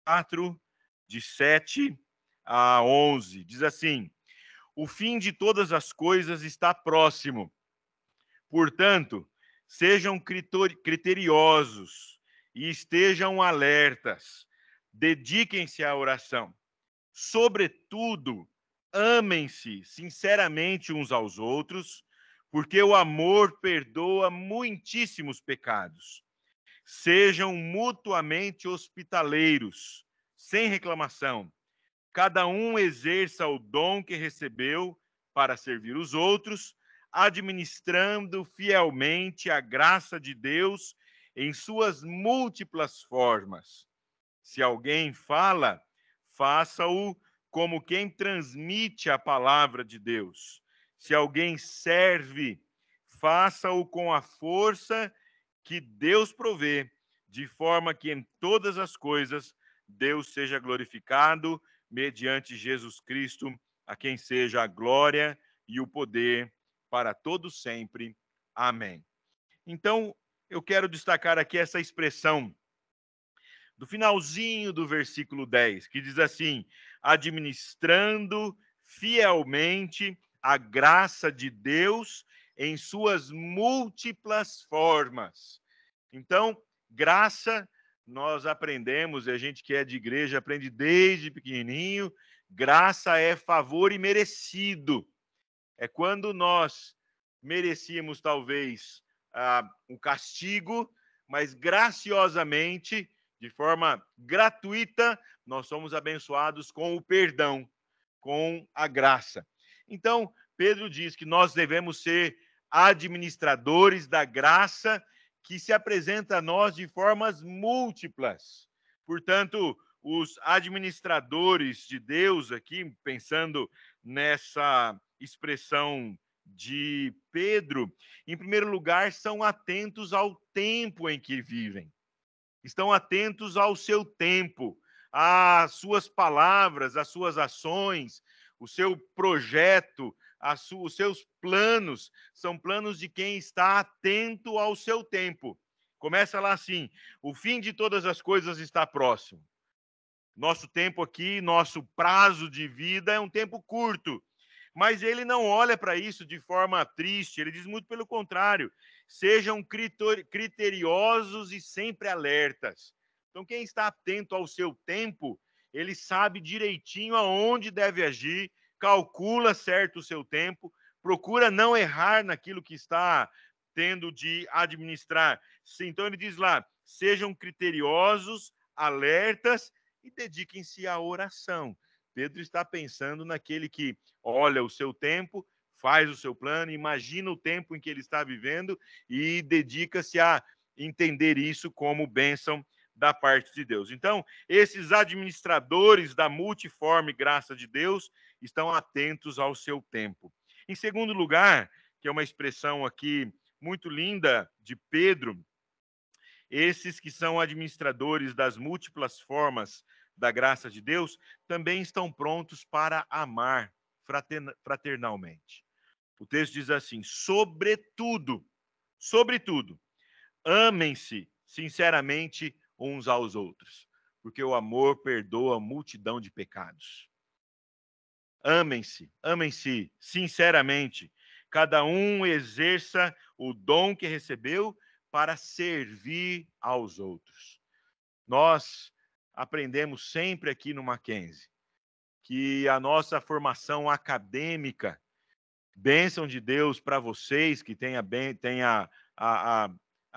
4, de 7 a 11. Diz assim: o fim de todas as coisas está próximo. Portanto, sejam criteriosos e estejam alertas. Dediquem-se à oração. Sobretudo, amem-se sinceramente uns aos outros, porque o amor perdoa muitíssimos pecados. Sejam mutuamente hospitaleiros, sem reclamação. Cada um exerça o dom que recebeu para servir os outros, administrando fielmente a graça de Deus em suas múltiplas formas. Se alguém fala, faça-o como quem transmite a palavra de Deus. Se alguém serve, faça-o com a força que Deus provê, de forma que em todas as coisas Deus seja glorificado mediante Jesus Cristo, a quem seja a glória e o poder para todos sempre. Amém. Então, eu quero destacar aqui essa expressão do finalzinho do versículo 10, que diz assim: administrando fielmente a graça de Deus em suas múltiplas formas. Então, graça, nós aprendemos, e a gente que é de igreja aprende desde pequenininho, graça é favor imerecido. É quando nós merecíamos, talvez, um castigo, mas graciosamente, de forma gratuita, nós somos abençoados com o perdão, com a graça. Então, Pedro diz que nós devemos ser administradores da graça que se apresenta a nós de formas múltiplas. Portanto, os administradores de Deus, aqui, pensando nessa expressão de Pedro, em primeiro lugar, são atentos ao tempo em que vivem. Estão atentos ao seu tempo, às suas palavras, às suas ações, o seu projeto, os seus planos, são planos de quem está atento ao seu tempo. Começa lá assim: o fim de todas as coisas está próximo. Nosso tempo aqui, nosso prazo de vida é um tempo curto. Mas ele não olha para isso de forma triste, ele diz muito pelo contrário: sejam criteriosos e sempre alertas. Então, quem está atento ao seu tempo, ele sabe direitinho aonde deve agir, calcula certo o seu tempo, procura não errar naquilo que está tendo de administrar. Então, ele diz lá: sejam criteriosos, alertas e dediquem-se à oração. Pedro está pensando naquele que olha o seu tempo, faz o seu plano, imagina o tempo em que ele está vivendo e dedica-se a entender isso como bênção da parte de Deus. Então, esses administradores da multiforme graça de Deus estão atentos ao seu tempo. Em segundo lugar, que é uma expressão aqui muito linda de Pedro, esses que são administradores das múltiplas formas da graça de Deus também estão prontos para amar fraternalmente. O texto diz assim: sobretudo, amem-se sinceramente uns aos outros, porque o amor perdoa a multidão de pecados. Amem-se sinceramente. Cada um exerça o dom que recebeu para servir aos outros. Nós aprendemos sempre aqui no Mackenzie que a nossa formação acadêmica, bênção de Deus para vocês que têm a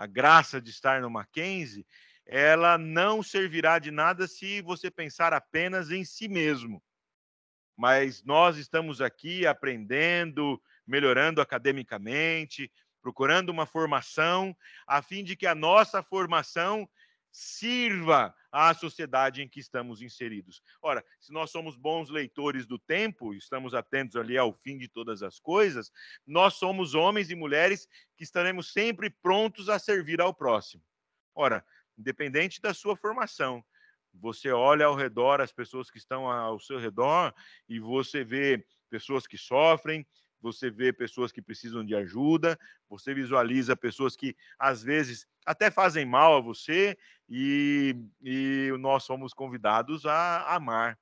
graça de estar no Mackenzie, ela não servirá de nada se você pensar apenas em si mesmo. Mas nós estamos aqui aprendendo, melhorando academicamente, procurando uma formação, a fim de que a nossa formação sirva à sociedade em que estamos inseridos. Ora, se nós somos bons leitores do tempo, estamos atentos ali ao fim de todas as coisas, nós somos homens e mulheres que estaremos sempre prontos a servir ao próximo. Ora, independente da sua formação, você olha ao redor as pessoas que estão ao seu redor e você vê pessoas que sofrem, você vê pessoas que precisam de ajuda, você visualiza pessoas que, às vezes, até fazem mal a você, e nós somos convidados a amar,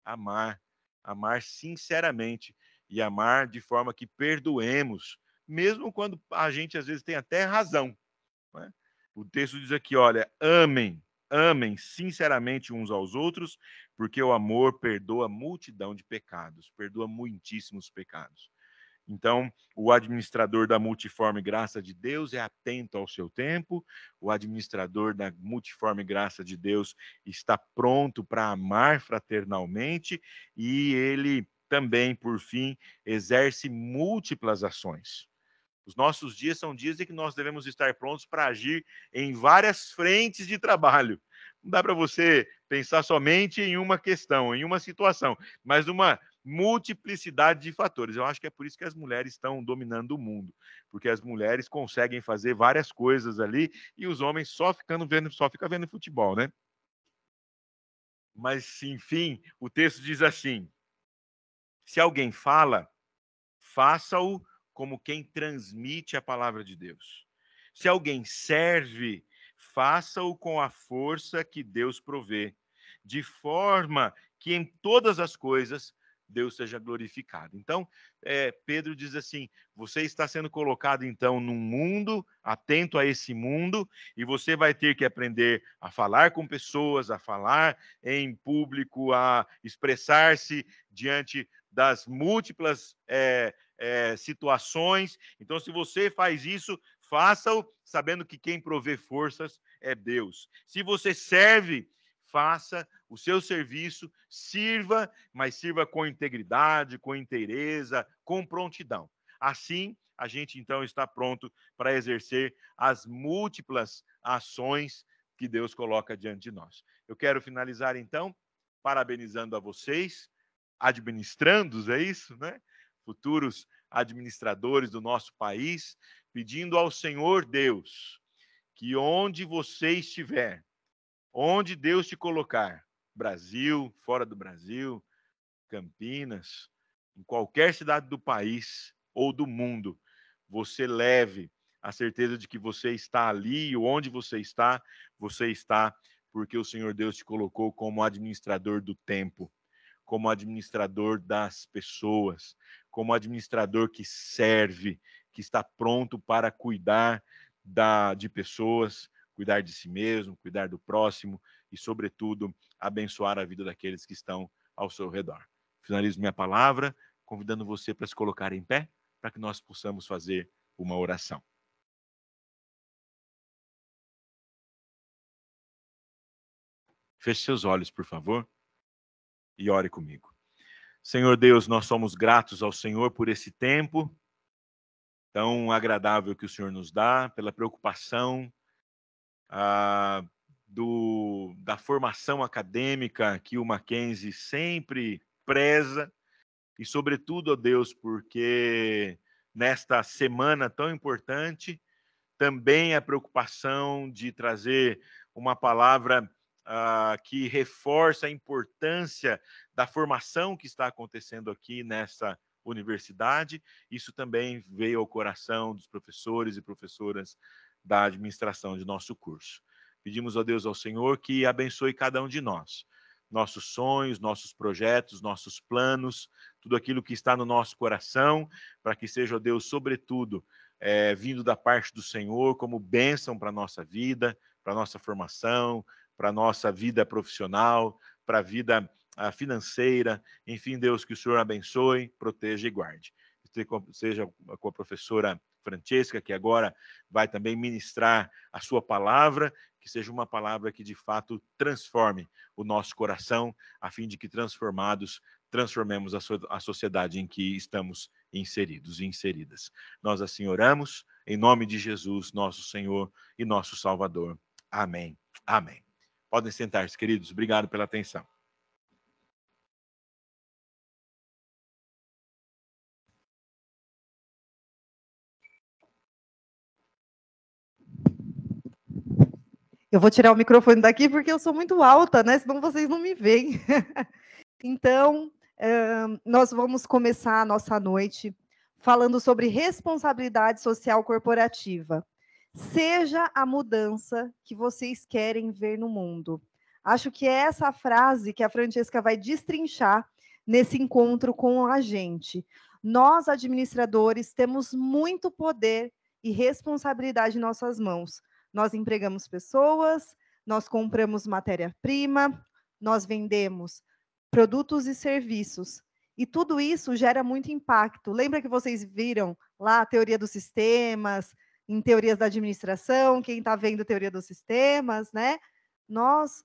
amar, amar sinceramente e amar de forma que perdoemos, mesmo quando a gente, às vezes, tem até razão, né? O texto diz aqui, olha, amem sinceramente uns aos outros, porque o amor perdoa multidão de pecados, perdoa muitíssimos pecados. Então, o administrador da multiforme graça de Deus é atento ao seu tempo, o administrador da multiforme graça de Deus está pronto para amar fraternalmente, e ele também, por fim, exerce múltiplas ações. Os nossos dias são dias em que nós devemos estar prontos para agir em várias frentes de trabalho. Não dá para você pensar somente em uma questão, em uma situação, mas numa multiplicidade de fatores. Eu acho que é por isso que as mulheres estão dominando o mundo, porque as mulheres conseguem fazer várias coisas ali e os homens só ficam vendo futebol, né? Mas, enfim, o texto diz assim: se alguém fala, faça-o como quem transmite a palavra de Deus. Se alguém serve, faça-o com a força que Deus provê, de forma que em todas as coisas Deus seja glorificado. Então, Pedro diz assim: você está sendo colocado, então, num mundo, atento a esse mundo, e você vai ter que aprender a falar com pessoas, a falar em público, a expressar-se diante das múltiplas situações. Então, se você faz isso, faça-o sabendo que quem provê forças é Deus. Se você serve, faça o seu serviço, sirva, mas sirva com integridade, com inteireza, com prontidão. Assim, a gente então está pronto para exercer as múltiplas ações que Deus coloca diante de nós. Eu quero finalizar então parabenizando a vocês, administrandos, é isso, né? Futuros administradores do nosso país, pedindo ao Senhor Deus que onde você estiver, onde Deus te colocar, Brasil, fora do Brasil, Campinas, em qualquer cidade do país ou do mundo, você leve a certeza de que você está ali, e onde você está porque o Senhor Deus te colocou como administrador do tempo, como administrador das pessoas, como administrador que serve, que está pronto para cuidar de pessoas, cuidar de si mesmo, cuidar do próximo e, sobretudo, abençoar a vida daqueles que estão ao seu redor. Finalizo minha palavra convidando você para se colocar em pé, para que nós possamos fazer uma oração. Feche seus olhos, por favor, e ore comigo. Senhor Deus, nós somos gratos ao Senhor por esse tempo tão agradável que o Senhor nos dá, pela preocupação da formação acadêmica que o Mackenzie sempre preza, e sobretudo, ó Deus, porque nesta semana tão importante, também a preocupação de trazer uma palavra que reforça a importância da formação que está acontecendo aqui nessa universidade. Isso também veio ao coração dos professores e professoras da administração de nosso curso. Pedimos a Deus, ao Senhor, que abençoe cada um de nós, nossos sonhos, nossos projetos, nossos planos, tudo aquilo que está no nosso coração, para que seja, ó Deus, sobretudo, vindo da parte do Senhor como bênção para a nossa vida, para a nossa formação, para a nossa vida profissional, para a vida financeira. Enfim, Deus, que o Senhor abençoe, proteja e guarde. Seja com a professora Francesca, que agora vai também ministrar a sua palavra, que seja uma palavra que de fato transforme o nosso coração, a fim de que transformados, transformemos a sociedade em que estamos inseridos e inseridas. Nós assim oramos, em nome de Jesus, nosso Senhor e nosso Salvador. Amém. Amém. Podem sentar-se, queridos. Obrigado pela atenção. Eu vou tirar o microfone daqui porque eu sou muito alta, né? Senão vocês não me veem. Então, nós vamos começar a nossa noite falando sobre responsabilidade social corporativa. Seja a mudança que vocês querem ver no mundo. Acho que é essa frase que a Francesca vai destrinchar nesse encontro com a gente. Nós, administradores, temos muito poder e responsabilidade em nossas mãos. Nós empregamos pessoas, nós compramos matéria-prima, nós vendemos produtos e serviços. E tudo isso gera muito impacto. Lembra que vocês viram lá a teoria dos sistemas, em teorias da administração, quem está vendo teoria dos sistemas, né? Nós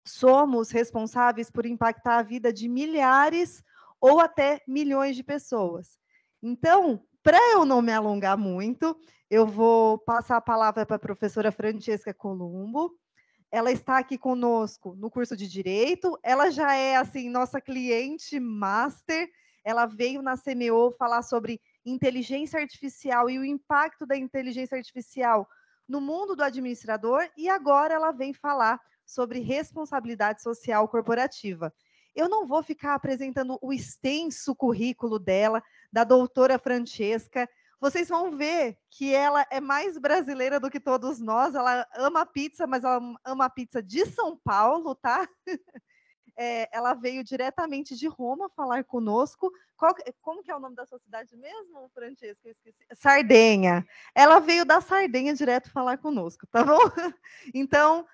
somos responsáveis por impactar a vida de milhares ou até milhões de pessoas. Então, para eu não me alongar muito, eu vou passar a palavra para a professora Francesca Columbo. Ela está aqui conosco no curso de Direito, ela já é, assim, nossa cliente master, ela veio na CMO falar sobre inteligência artificial e o impacto da inteligência artificial no mundo do administrador, e agora ela vem falar sobre responsabilidade social corporativa. Eu não vou ficar apresentando o extenso currículo dela, da doutora Francesca. Vocês vão ver que ela é mais brasileira do que todos nós. Ela ama pizza, mas ela ama a pizza de São Paulo, tá? Ela veio diretamente de Roma falar conosco. Como que é o nome da sua cidade mesmo, Francesca? Eu esqueci. Sardenha. Ela veio da Sardenha direto falar conosco, tá bom? Então,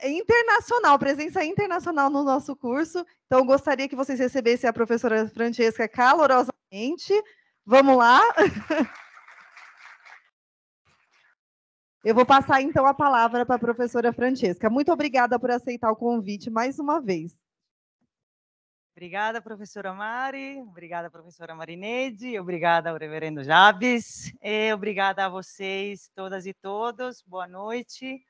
é internacional, presença internacional no nosso curso. Então, eu gostaria que vocês recebessem a professora Francesca calorosamente. Vamos lá? Eu vou passar, então, a palavra para a professora Francesca. Muito obrigada por aceitar o convite mais uma vez. Obrigada, professora Mari, obrigada, professora Marinede, obrigada ao reverendo Jabes, e obrigada a vocês, todas e todos, boa noite.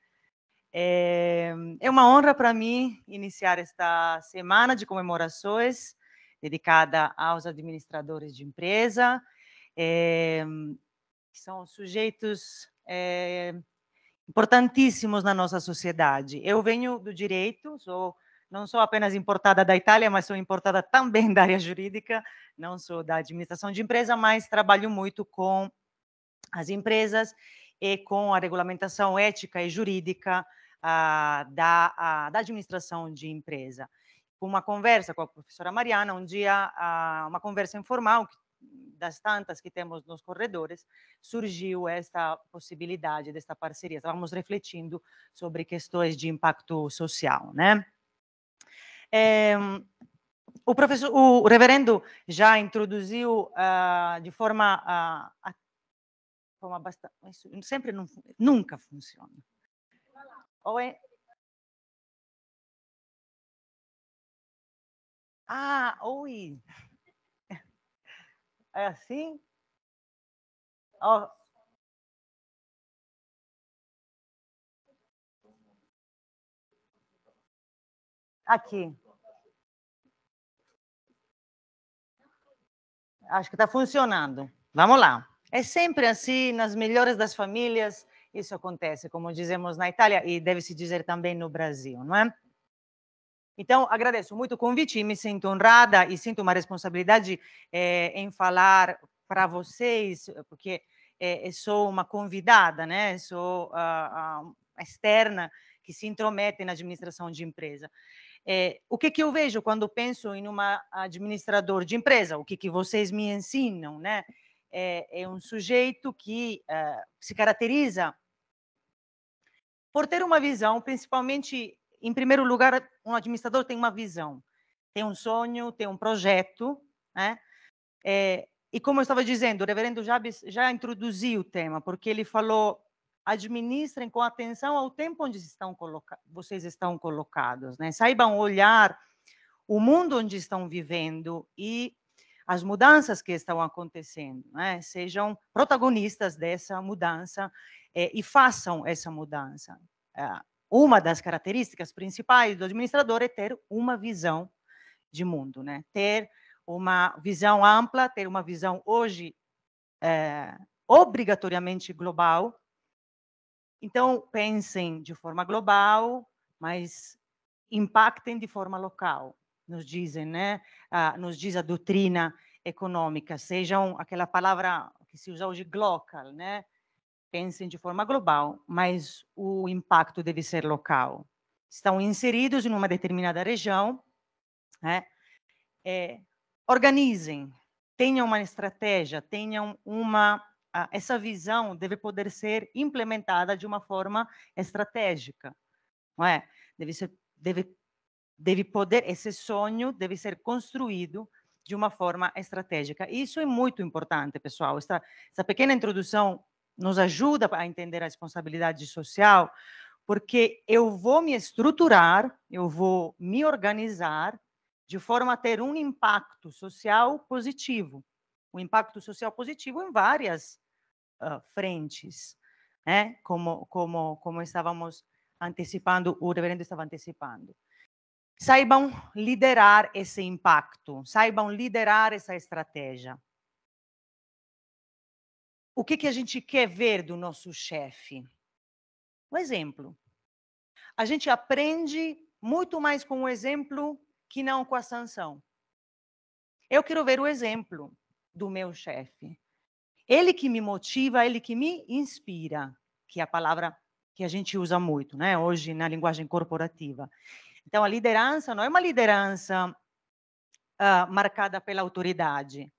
É uma honra para mim iniciar esta semana de comemorações dedicada aos administradores de empresa, que são sujeitos importantíssimos na nossa sociedade. Eu venho do direito, não sou apenas importada da Itália, mas sou importada também da área jurídica, não sou da administração de empresa, mas trabalho muito com as empresas e com a regulamentação ética e jurídica da administração de empresa. Uma conversa com a professora Mariana, um dia, uma conversa informal, das tantas que temos nos corredores, surgiu esta possibilidade desta parceria. Estávamos refletindo sobre questões de impacto social, né? O reverendo já introduziu de forma bastante, sempre nunca funciona. Oi? Oi. É assim? Oh. Aqui. Acho que está funcionando. Vamos lá. É sempre assim, nas melhores das famílias, isso acontece, como dizemos na Itália, e deve-se dizer também no Brasil, não é? Então, agradeço muito o convite e me sinto honrada e sinto uma responsabilidade em falar para vocês, porque sou uma convidada, né? Sou externa que se intromete na administração de empresa. O que eu vejo quando penso em um administrador de empresa? O que vocês me ensinam, né? É um sujeito que se caracteriza por ter uma visão, principalmente, em primeiro lugar, um administrador tem uma visão, tem um sonho, tem um projeto, né? E como eu estava dizendo, o reverendo Jabes já introduziu o tema, porque ele falou: administrem com atenção ao tempo onde vocês estão colocados, né? Saibam olhar o mundo onde estão vivendo e as mudanças que estão acontecendo, né? Sejam protagonistas dessa mudança e façam essa mudança. Uma das características principais do administrador é ter uma visão de mundo, né? Ter uma visão ampla, ter uma visão hoje obrigatoriamente global. Então, pensem de forma global, mas impactem de forma local, nos dizem, né? Nos diz a doutrina econômicas sejam aquela palavra que se usa hoje, global, né? Pensem de forma global, mas o impacto deve ser local. Estão inseridos em uma determinada região, né? Organizem, tenham uma estratégia, tenham essa visão deve poder ser implementada de uma forma estratégica, não é? Deve poder, esse sonho deve ser construído de uma forma estratégica. Isso é muito importante, pessoal. Essa pequena introdução nos ajuda a entender a responsabilidade social, porque eu vou me estruturar, eu vou me organizar de forma a ter um impacto social positivo. Um impacto social positivo em várias frentes, né? Como estávamos antecipando, o reverendo estava antecipando. Saibam liderar esse impacto, saibam liderar essa estratégia. O que a gente quer ver do nosso chefe? Um exemplo. A gente aprende muito mais com o exemplo que não com a sanção. Eu quero ver o exemplo do meu chefe. Ele que me motiva, ele que me inspira, que é a palavra que a gente usa muito, né, hoje na linguagem corporativa. Então, a liderança não é uma liderança marcada pela autoridade,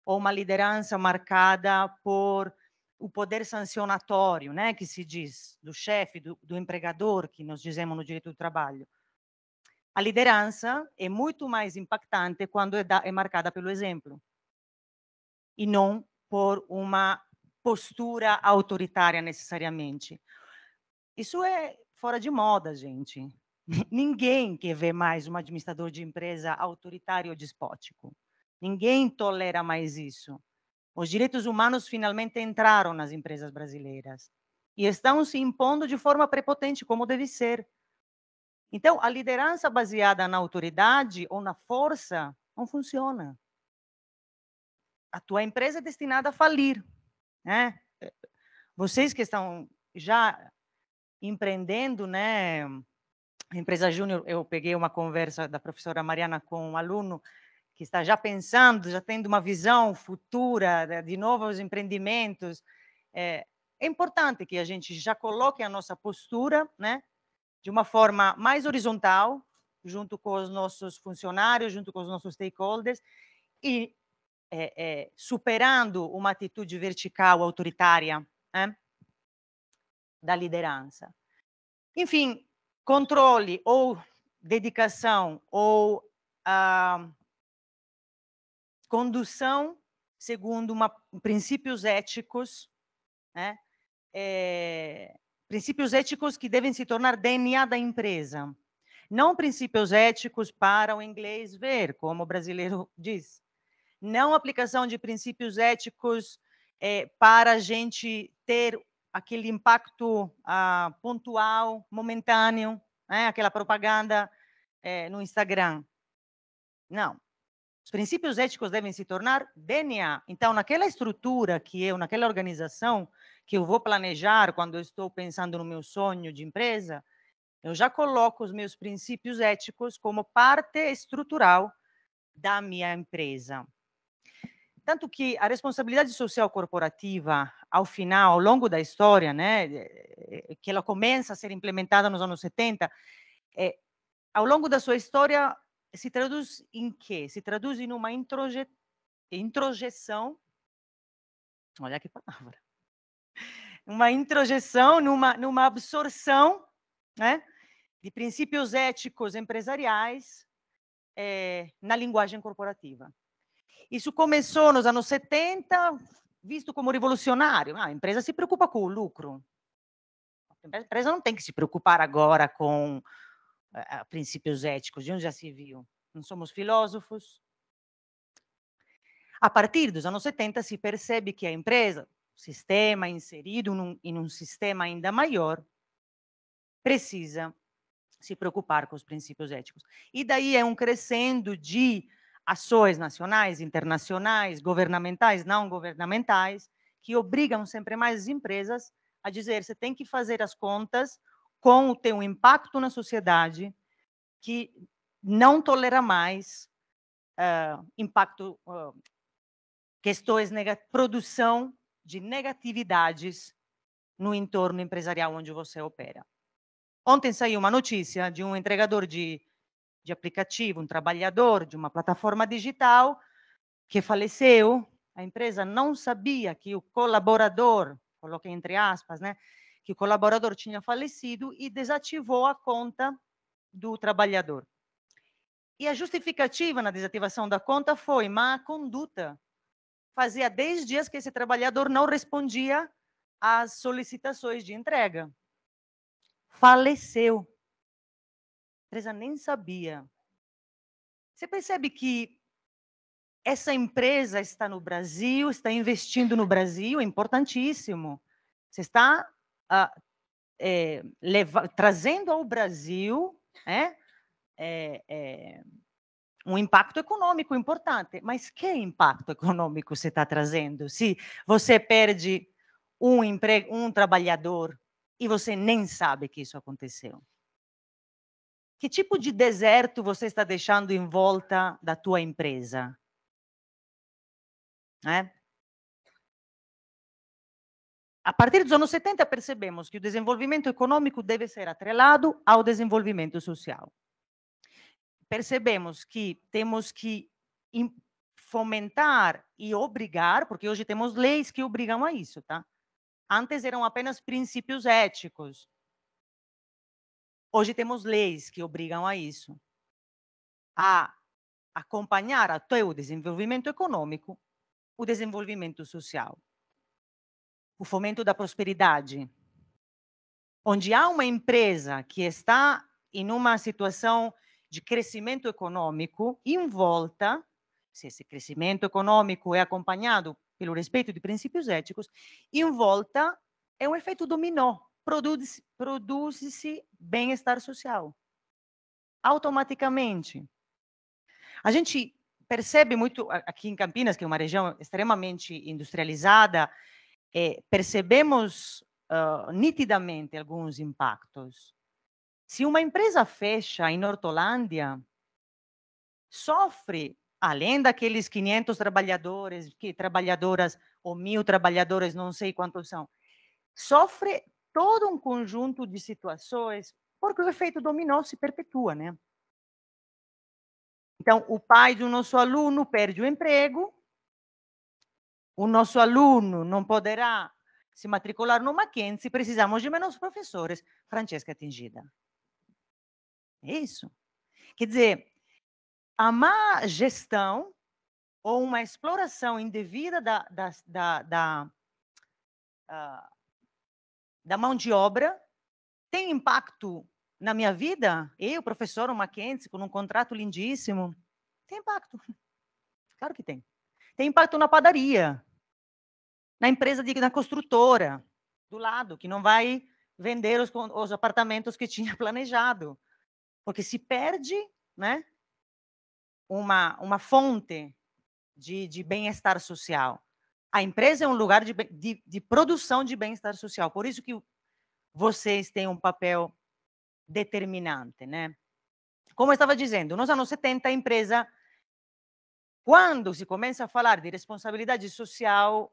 ou uma liderança marcada por o poder sancionatório, né, que se diz, do chefe, do empregador, que nós dizemos no direito do trabalho. A liderança é muito mais impactante quando é marcada pelo exemplo, e não por uma postura autoritária necessariamente. Isso é fora de moda, gente. Ninguém quer ver mais um administrador de empresa autoritário ou despótico. Ninguém tolera mais isso. Os direitos humanos finalmente entraram nas empresas brasileiras e estão se impondo de forma prepotente, como deve ser. Então, a liderança baseada na autoridade ou na força não funciona. A tua empresa é destinada a falir, né? Vocês que estão já empreendendo, né? Empresa Júnior, eu peguei uma conversa da professora Mariana com um aluno que está já pensando, já tendo uma visão futura de novos empreendimentos. É importante que a gente já coloque a nossa postura, né, de uma forma mais horizontal, junto com os nossos funcionários, junto com os nossos stakeholders, e superando uma atitude vertical autoritária, né, da liderança. Enfim, controle ou dedicação ou condução segundo princípios éticos, né? Princípios éticos que devem se tornar DNA da empresa. Não princípios éticos para o inglês ver, como o brasileiro diz. Não aplicação de princípios éticos para a gente ter aquele impacto pontual, momentâneo, né? Aquela propaganda no Instagram. Não. Os princípios éticos devem se tornar DNA. Então, naquela estrutura naquela organização que eu vou planejar quando eu estou pensando no meu sonho de empresa, eu já coloco os meus princípios éticos como parte estrutural da minha empresa. Tanto que a responsabilidade social corporativa, ao final, ao longo da história, né, que ela começa a ser implementada nos anos 70, ao longo da sua história, se traduz em quê? Se traduz em uma introjeção, olha que palavra, uma introjeção, numa absorção, né, de princípios éticos empresariais na linguagem corporativa. Isso começou nos anos 70, visto como revolucionário. A empresa se preocupa com o lucro. A empresa não tem que se preocupar agora com princípios éticos, de onde já se viu. Não somos filósofos. A partir dos anos 70, se percebe que a empresa, o sistema inserido em um sistema ainda maior, precisa se preocupar com os princípios éticos. E daí é um crescendo de ações nacionais, internacionais, governamentais, não governamentais, que obrigam sempre mais as empresas a dizer: você tem que fazer as contas com o teu impacto na sociedade, que não tolera mais impacto questões, produção de negatividades no entorno empresarial onde você opera. Ontem saiu uma notícia de um entregador de aplicativo, um trabalhador de uma plataforma digital que faleceu. A empresa não sabia que o colaborador, coloquei entre aspas, né, que o colaborador tinha falecido e desativou a conta do trabalhador. E a justificativa na desativação da conta foi má conduta. Fazia 10 dias que esse trabalhador não respondia às solicitações de entrega. Faleceu. A empresa nem sabia. Você percebe que essa empresa está no Brasil, está investindo no Brasil, é importantíssimo. Você está trazendo ao Brasil um impacto econômico importante. Mas que impacto econômico você está trazendo? Se você perde um trabalhador e você nem sabe que isso aconteceu. Que tipo de deserto você está deixando em volta da tua empresa? A partir dos anos 70, percebemos que o desenvolvimento econômico deve ser atrelado ao desenvolvimento social. Percebemos que temos que fomentar e obrigar, porque hoje temos leis que obrigam a isso, tá? Antes eram apenas princípios éticos. Hoje temos leis que obrigam a isso, a acompanhar até o desenvolvimento econômico, o desenvolvimento social, o fomento da prosperidade. Onde há uma empresa que está em uma situação de crescimento econômico, em volta, se esse crescimento econômico é acompanhado pelo respeito de princípios éticos, em volta é um efeito dominó, produz-se bem-estar social. Automaticamente. A gente percebe muito, aqui em Campinas, que é uma região extremamente industrializada, percebemos nitidamente alguns impactos. Se uma empresa fecha em Hortolândia, sofre, além daqueles 500 trabalhadoras ou 1.000 trabalhadores, não sei quantos são, sofre todo um conjunto de situações, porque o efeito dominó se perpetua, né? Então, o pai do nosso aluno perde o emprego, o nosso aluno não poderá se matricular no Mackenzie, precisamos de menos professores. Francesca atingida. É isso. Quer dizer, a má gestão ou uma exploração indevida da mão de obra tem impacto na minha vida? Eu, professor Mackenzie, com um contrato lindíssimo, tem impacto. Claro que tem. Tem impacto na padaria, na empresa, na construtora do lado, que não vai vender os apartamentos que tinha planejado, porque se perde, né, uma fonte de bem-estar social. A empresa é um lugar de produção de bem-estar social, por isso que vocês têm um papel determinante, né? Como eu estava dizendo, nos anos 70, a empresa, quando se começa a falar de responsabilidade social,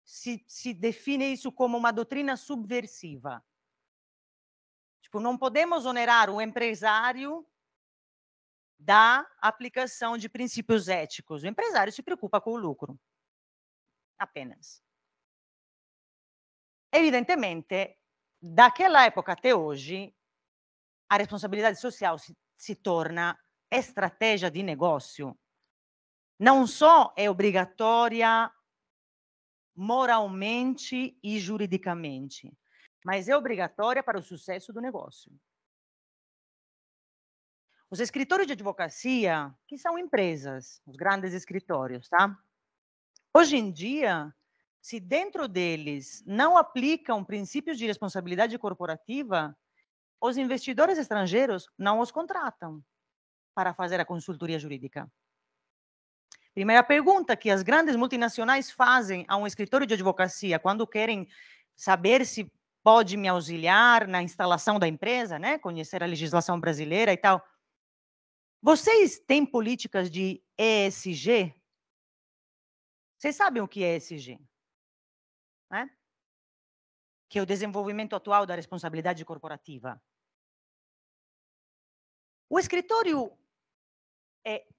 se define isso como uma doutrina subversiva. Tipo, não podemos onerar o empresário da aplicação de princípios éticos. O empresário se preocupa com o lucro. Apenas. Evidentemente, daquela época até hoje, a responsabilidade social se torna estratégia de negócio. Não só é obrigatória moralmente e juridicamente, mas é obrigatória para o sucesso do negócio. Os escritórios de advocacia, que são empresas, os grandes escritórios, tá? Hoje em dia, se dentro deles não aplicam princípios de responsabilidade corporativa, os investidores estrangeiros não os contratam para fazer a consultoria jurídica. Primeira pergunta que as grandes multinacionais fazem a um escritório de advocacia quando querem saber se pode me auxiliar na instalação da empresa, né? Conhecer a legislação brasileira e tal. Vocês têm políticas de ESG? Vocês sabem o que é ESG? Né? Que é o desenvolvimento atual da responsabilidade corporativa. O escritório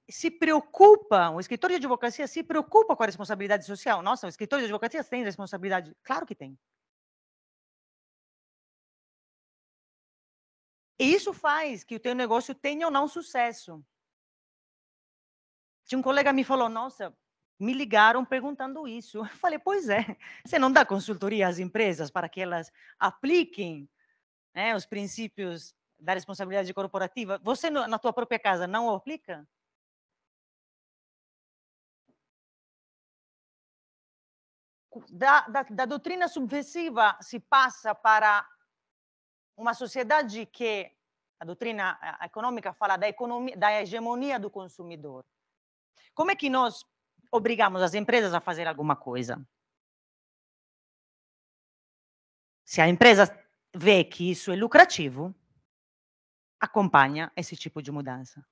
se preocupa, o escritório de advocacia se preocupa com a responsabilidade social. Nossa, o escritório de advocacia tem responsabilidade? Claro que tem. E isso faz que o teu negócio tenha ou não sucesso. Um colega me falou, nossa, me ligaram perguntando isso. Eu falei, pois é, você não dá consultoria às empresas para que elas apliquem, né, os princípios da responsabilidade corporativa? Você, na tua própria casa, não o aplica? Da doutrina subversiva se passa para uma sociedade que a doutrina econômica fala da hegemonia do consumidor. Como é que nós obrigamos as empresas a fazer alguma coisa? Se a empresa vê que isso é lucrativo, acompanha esse tipo de mudança.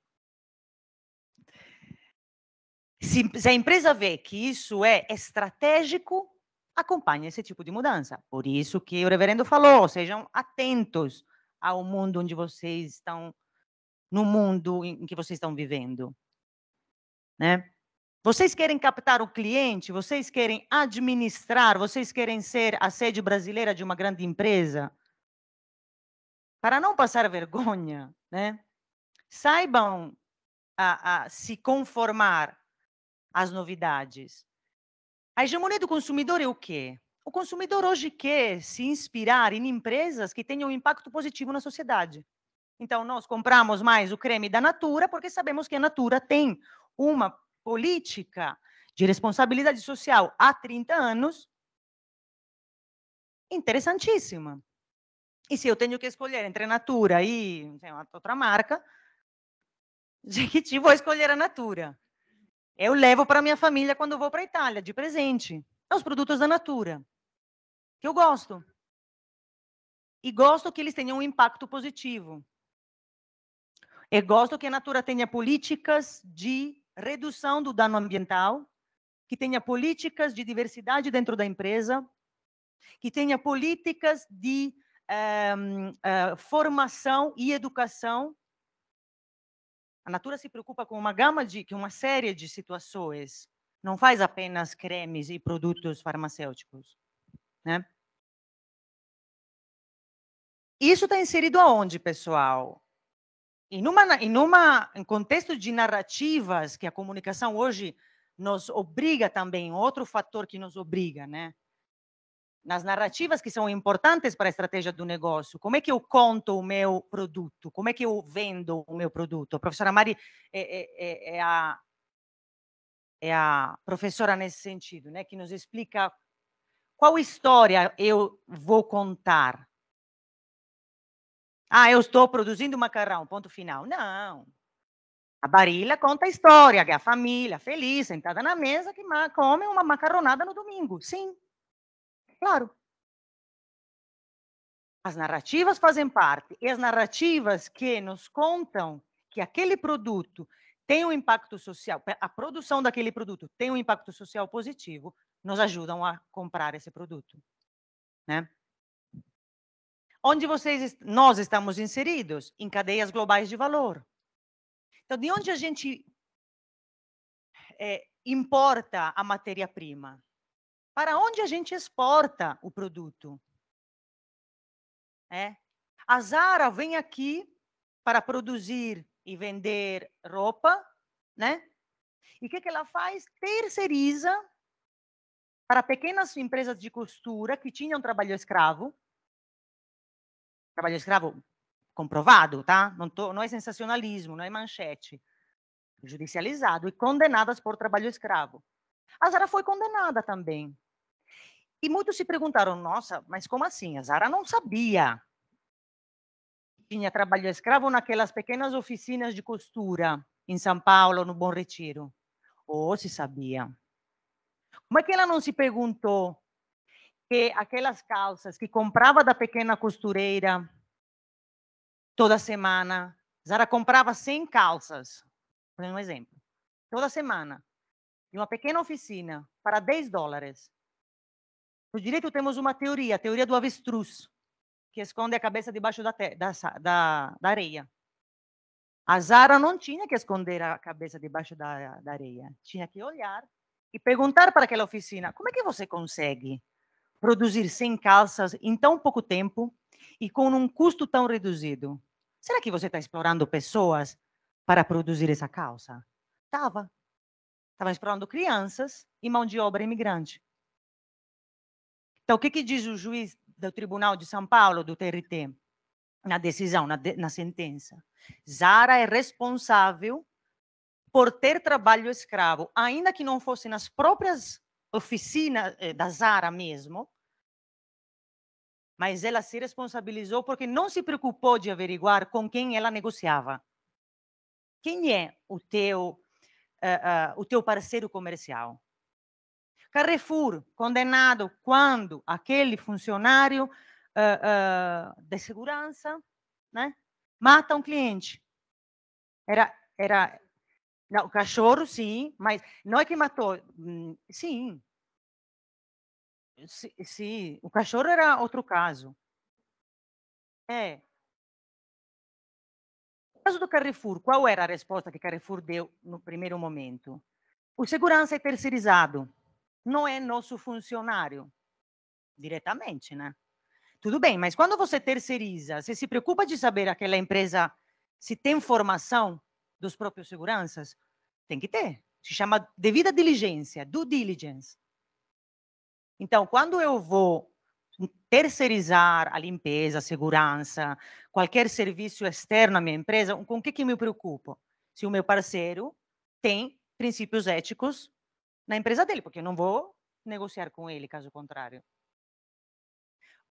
Se a empresa vê que isso é estratégico, acompanha esse tipo de mudança. Por isso que o reverendo falou, sejam atentos ao mundo onde vocês estão, no mundo em que vocês estão vivendo. Né? Vocês querem captar o cliente, vocês querem administrar, vocês querem ser a sede brasileira de uma grande empresa? Para não passar vergonha, né? Saibam se conformar às novidades. A hegemonia do consumidor é o quê? O consumidor hoje quer se inspirar em empresas que tenham um impacto positivo na sociedade. Então, nós compramos mais o creme da Natura porque sabemos que a Natura tem uma política de responsabilidade social há 30 anos interessantíssima. E se eu tenho que escolher entre a Natura e outra marca, Jequiti, vou escolher a Natura. Eu levo para minha família quando vou para a Itália, de presente. Os produtos da Natura, que eu gosto. E gosto que eles tenham um impacto positivo. Eu gosto que a Natura tenha políticas de redução do dano ambiental, que tenha políticas de diversidade dentro da empresa, que tenha políticas de formação e educação. A Natura se preocupa com uma série de situações. Não faz apenas cremes e produtos farmacêuticos, né? Isso está inserido aonde, pessoal? Em um contexto de narrativas que a comunicação hoje nos obriga também, outro fator que nos obriga, né? Nas narrativas que são importantes para a estratégia do negócio. Como é que eu conto o meu produto? Como é que eu vendo o meu produto? A professora Mari é a professora nesse sentido, né? Que nos explica qual história eu vou contar. Ah, eu estou produzindo macarrão, ponto final. Não. A Barilla conta a história, que é a família feliz, sentada na mesa, que come uma macarronada no domingo. Sim, claro. As narrativas fazem parte, e as narrativas que nos contam que aquele produto tem um impacto social, a produção daquele produto tem um impacto social positivo, nos ajudam a comprar esse produto, né? Onde nós estamos inseridos? Em cadeias globais de valor. Então, de onde a gente importa a matéria-prima? Para onde a gente exporta o produto? A Zara vem aqui para produzir e vender roupa, né? E o que ela faz? Terceiriza para pequenas empresas de costura que tinham trabalho escravo comprovado, tá? Não é sensacionalismo, não é manchete. Judicializado e condenadas por trabalho escravo. A Zara foi condenada também. E muitos se perguntaram, nossa, mas como assim? A Zara não sabia. Tinha trabalho escravo naquelas pequenas oficinas de costura em São Paulo, no Bom Retiro. Ou se sabia. Como é que ela não se perguntou que aquelas calças que comprava da pequena costureira toda semana, Zara comprava 100 calças, por um exemplo, toda semana. de uma pequena oficina para $10. No direito temos uma teoria, a teoria do avestruz, que esconde a cabeça debaixo da areia. A Zara não tinha que esconder a cabeça debaixo da areia. Tinha que olhar e perguntar para aquela oficina: como é que você consegue produzir 100 calças em tão pouco tempo e com um custo tão reduzido? Será que você está explorando pessoas para produzir essa calça? Estava. Estava explorando crianças e mão de obra imigrante. Então, o que diz o juiz do Tribunal de São Paulo, do TRT, na decisão, na sentença? Zara é responsável por ter trabalho escravo, ainda que não fosse nas próprias oficinas da Zara mesmo, mas ela se responsabilizou porque não se preocupou de averiguar com quem ela negociava. Quem é o teu parceiro comercial? Carrefour, condenado quando aquele funcionário de segurança, né, mata um cliente. Não, o cachorro, sim, mas não é que matou. Sim. Sim, o cachorro era outro caso. No caso do Carrefour, qual era a resposta que Carrefour deu no primeiro momento? O segurança é terceirizado, não é nosso funcionário, diretamente, né? Tudo bem, mas quando você terceiriza, você se preocupa de saber aquela empresa se tem formação dos próprios seguranças? Tem que ter. Se chama devida diligência, due diligence. Então, quando eu vou terceirizar a limpeza, a segurança, qualquer serviço externo à minha empresa, com o que me preocupo? Se o meu parceiro tem princípios éticos na empresa dele, porque eu não vou negociar com ele, caso contrário.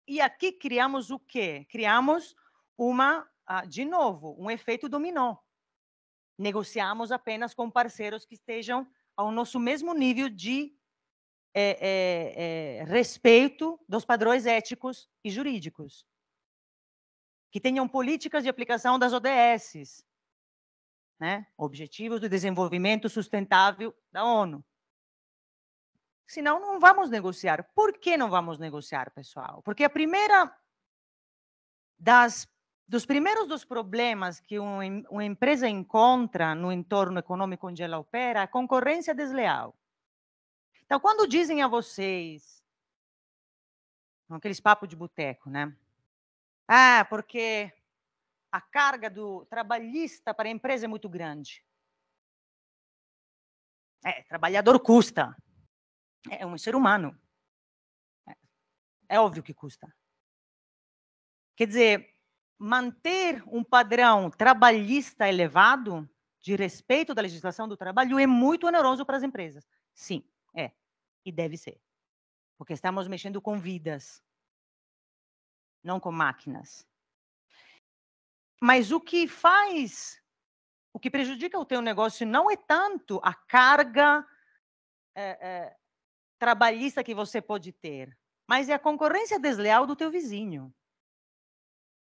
E aqui criamos o quê? Criamos de novo, um efeito dominó. Negociamos apenas com parceiros que estejam ao nosso mesmo nível de respeito dos padrões éticos e jurídicos. Que tenham políticas de aplicação das ODS, né? Objetivos do Desenvolvimento Sustentável da ONU. Senão, não vamos negociar. Por que não vamos negociar, pessoal? Porque dos primeiros problemas que uma empresa encontra no entorno econômico onde ela opera é a concorrência desleal. Então, quando dizem a vocês, aqueles papos de boteco, né? Porque a carga do trabalhista para a empresa é muito grande. Trabalhador custa. É um ser humano. É óbvio que custa. Quer dizer, manter um padrão trabalhista elevado, de respeito da legislação do trabalho, é muito oneroso para as empresas. Sim, é. E deve ser. Porque estamos mexendo com vidas, não com máquinas. Mas o que prejudica o teu negócio não é tanto a carga trabalhista que você pode ter, mas é a concorrência desleal do teu vizinho,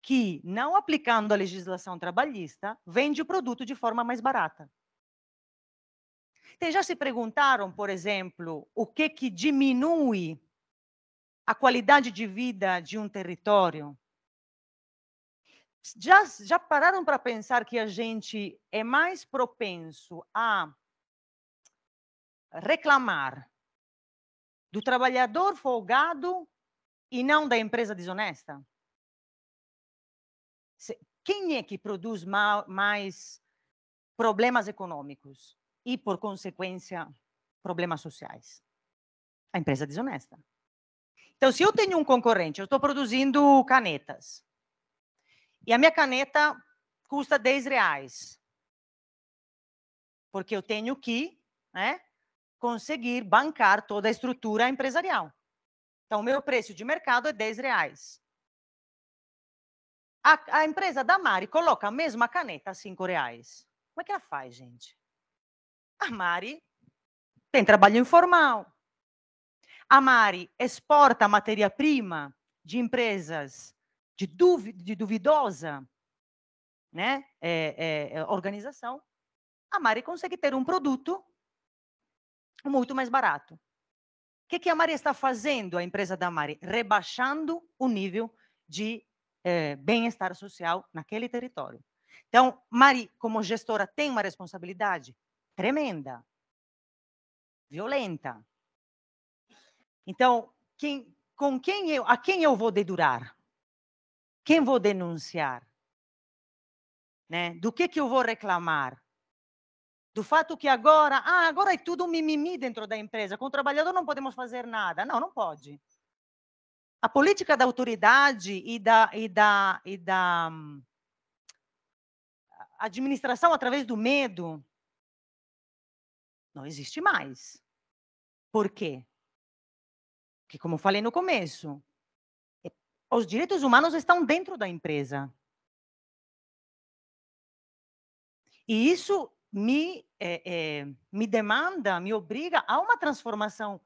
que, não aplicando a legislação trabalhista, vende o produto de forma mais barata. Vocês já se perguntaram, por exemplo, o que diminui a qualidade de vida de um território? Já pararam para pensar que a gente é mais propenso a reclamar do trabalhador folgado e não da empresa desonesta? Quem é que produz mais problemas econômicos e, por consequência, problemas sociais? A empresa desonesta. Então, se eu tenho um concorrente, eu estou produzindo canetas, e a minha caneta custa R$10, porque eu tenho que, né, conseguir bancar toda a estrutura empresarial. Então, o meu preço de mercado é R$10. A empresa da Mari coloca a mesma caneta a R$5. Como é que ela faz, gente? A Mari tem trabalho informal. A Mari exporta matéria-prima de empresas de duvidosa, né, organização. A Mari consegue ter um produto muito mais barato. O que a Mari está fazendo, a empresa da Mari? Rebaixando o nível de bem-estar social naquele território. Então, Mari, como gestora, tem uma responsabilidade tremenda, violenta. Então, a quem eu vou dedurar? Quem vou denunciar? Né? Do que eu vou reclamar? Do fato que agora é tudo um mimimi dentro da empresa, com o trabalhador não podemos fazer nada. Não, não pode. A política da autoridade e da administração através do medo não existe mais. Por quê? Porque, como falei no começo, os direitos humanos estão dentro da empresa. E isso me demanda, me obriga a uma transformação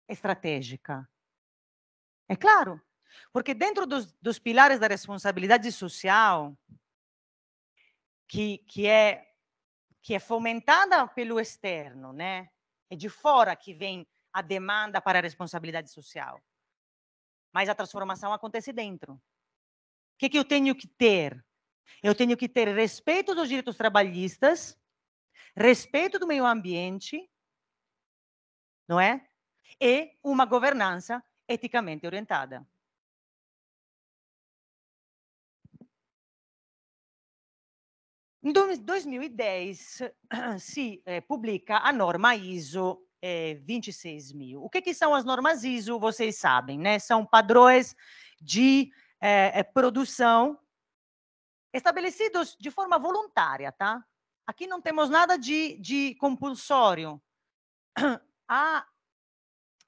estratégica. É claro, porque dentro dos pilares da responsabilidade social, que é fomentada pelo externo, né? É de fora que vem a demanda para a responsabilidade social. Mas a transformação acontece dentro. O que eu tenho que ter? Eu tenho que ter respeito dos direitos trabalhistas, respeito do meio ambiente, não é? E uma governança eticamente orientada. Em 2010 se publica a norma ISO 26000. O que são as normas ISO? Vocês sabem, né? São padrões de produção estabelecidos de forma voluntária, tá? Aqui não temos nada de compulsório.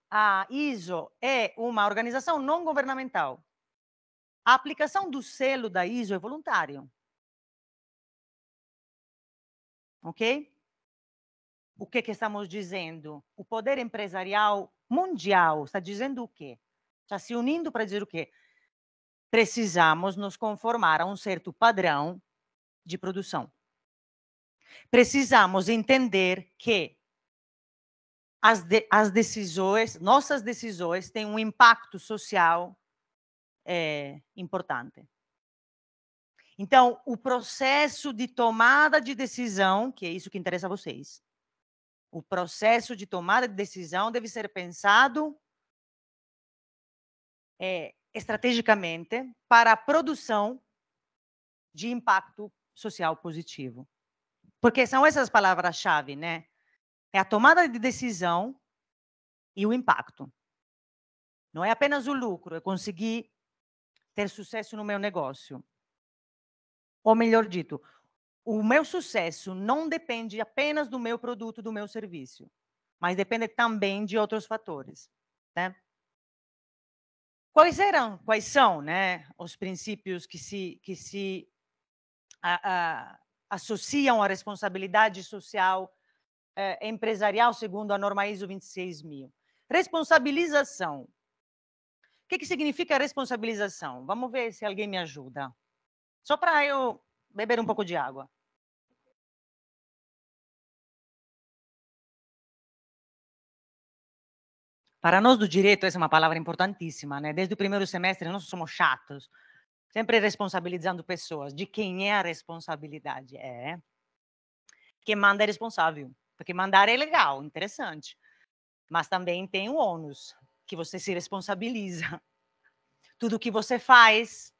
A ISO é uma organização não governamental. A aplicação do selo da ISO é voluntário. Ok? O que estamos dizendo? O poder empresarial mundial está dizendo o quê? Está se unindo para dizer o quê? Precisamos nos conformar a um certo padrão de produção. Precisamos entender que as decisões, nossas decisões, têm um impacto social importante. Então, o processo de tomada de decisão, que é isso que interessa a vocês, o processo de tomada de decisão deve ser pensado estrategicamente para a produção de impacto social positivo. Porque são essas palavras-chave, né? É a tomada de decisão e o impacto. Não é apenas o lucro, é conseguir ter sucesso no meu negócio. Ou melhor dito, o meu sucesso não depende apenas do meu produto, do meu serviço, mas depende também de outros fatores, né? Quais são, né, os princípios que se associam à responsabilidade social empresarial segundo a norma ISO 26000? Responsabilização. O que significa responsabilização? Vamos ver se alguém me ajuda. Só para eu beber um pouco de água. Para nós do direito, essa é uma palavra importantíssima, né? Desde o primeiro semestre, nós somos chatos, sempre responsabilizando pessoas. De quem é a responsabilidade? Quem manda é responsável, porque mandar é legal, interessante, mas também tem o ônus, que você se responsabiliza. Tudo que você faz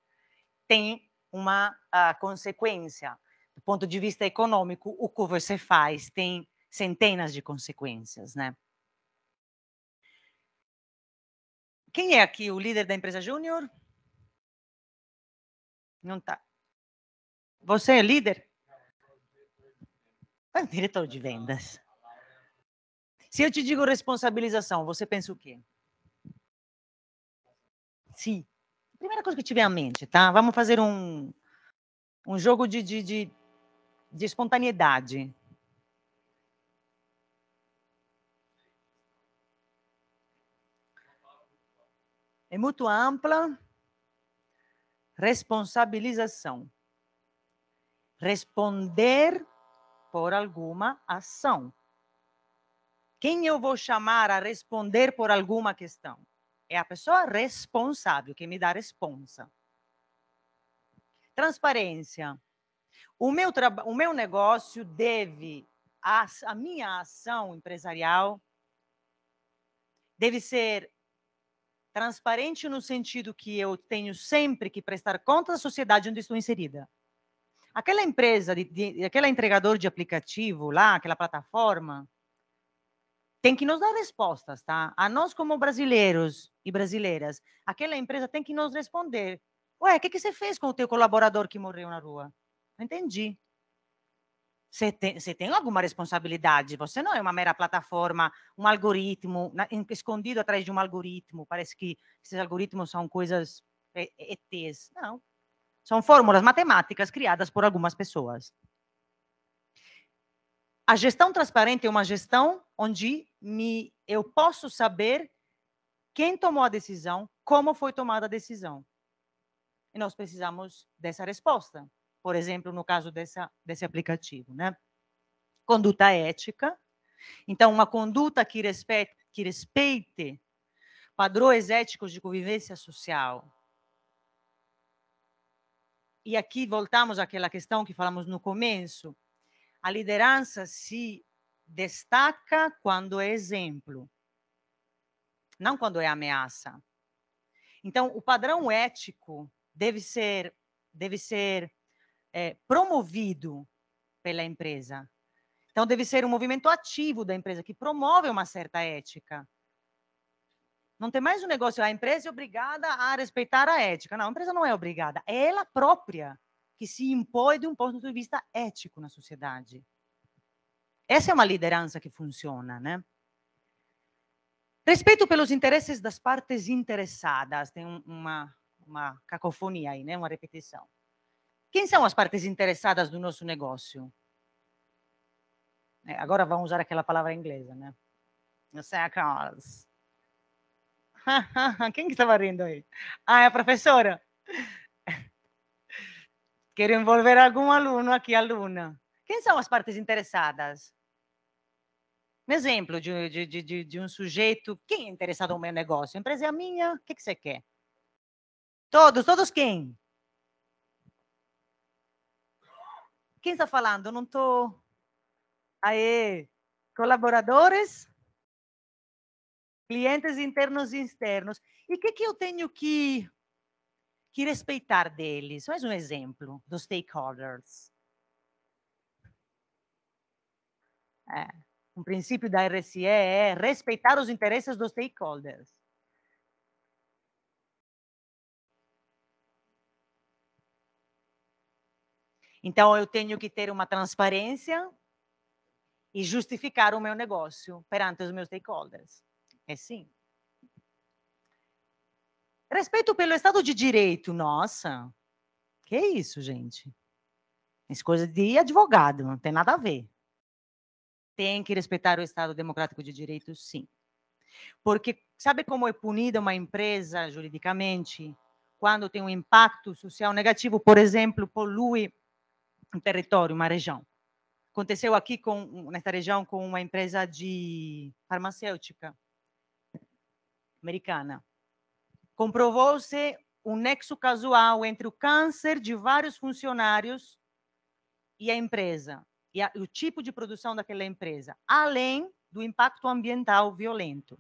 tem uma consequência. Do ponto de vista econômico, o que você faz tem centenas de consequências, né? Quem é aqui o líder da empresa Júnior? Não tá. Você é líder? É diretor de vendas. Se eu te digo responsabilização, você pensa o quê? Sim. Primeira coisa que tiver à mente, tá? Vamos fazer um jogo de espontaneidade. É muito ampla. Responsabilização. Responder por alguma ação. Quem eu vou chamar a responder por alguma questão? É a pessoa responsável, que me dá a responsa. Transparência. O meu negócio deve, a minha ação empresarial deve ser transparente no sentido que eu tenho sempre que prestar conta da sociedade onde estou inserida. Aquela empresa, aquela entregador de aplicativo lá, aquela plataforma, tem que nos dar respostas, tá? A nós como brasileiros e brasileiras, aquela empresa tem que nos responder. Ué, o que você fez com o teu colaborador que morreu na rua? Não entendi. Você tem alguma responsabilidade, você não é uma mera plataforma, um algoritmo, escondido atrás de um algoritmo, parece que esses algoritmos são coisas ETs. Não, são fórmulas matemáticas criadas por algumas pessoas. A gestão transparente é uma gestão onde eu posso saber quem tomou a decisão, como foi tomada a decisão. E nós precisamos dessa resposta. Por exemplo, no caso desse aplicativo, né? Conduta ética. Então, uma conduta que respeite padrões éticos de convivência social. E aqui voltamos àquela questão que falamos no começo. A liderança se destaca quando é exemplo, não quando é ameaça. Então, o padrão ético deve ser promovido pela empresa. Então, deve ser um movimento ativo da empresa que promove uma certa ética. Não tem mais um negócio, a empresa é obrigada a respeitar a ética. Não, a empresa não é obrigada, é ela própria que se impõe de um ponto de vista ético na sociedade. Essa é uma liderança que funciona, né? Respeito pelos interesses das partes interessadas. Tem uma cacofonia aí, né? Uma repetição. Quem são as partes interessadas do nosso negócio? Agora vamos usar aquela palavra inglesa, né? Quem que estava rindo aí? Ah, é a professora? Quero envolver algum aluno aqui, aluna. Quem são as partes interessadas? Um exemplo de um sujeito. Quem é interessado no meu negócio? A empresa é a minha? O que você quer? Todos quem? Quem está falando? Eu não estou... Aê, colaboradores, clientes internos e externos. E o que eu tenho que respeitar deles? Mais um exemplo dos stakeholders. Um princípio da RSE é respeitar os interesses dos stakeholders. Então, eu tenho que ter uma transparência e justificar o meu negócio perante os meus stakeholders. É sim. Respeito pelo Estado de Direito. Nossa, que isso, gente? Isso é coisa de advogado, não tem nada a ver. Tem que respeitar o Estado Democrático de Direito, sim. Porque sabe como é punida uma empresa juridicamente quando tem um impacto social negativo? Por exemplo, polui um território, uma região. Aconteceu aqui nesta região com uma empresa de farmacêutica americana. Comprovou-se um nexo causal entre o câncer de vários funcionários e a empresa, e o tipo de produção daquela empresa, além do impacto ambiental violento.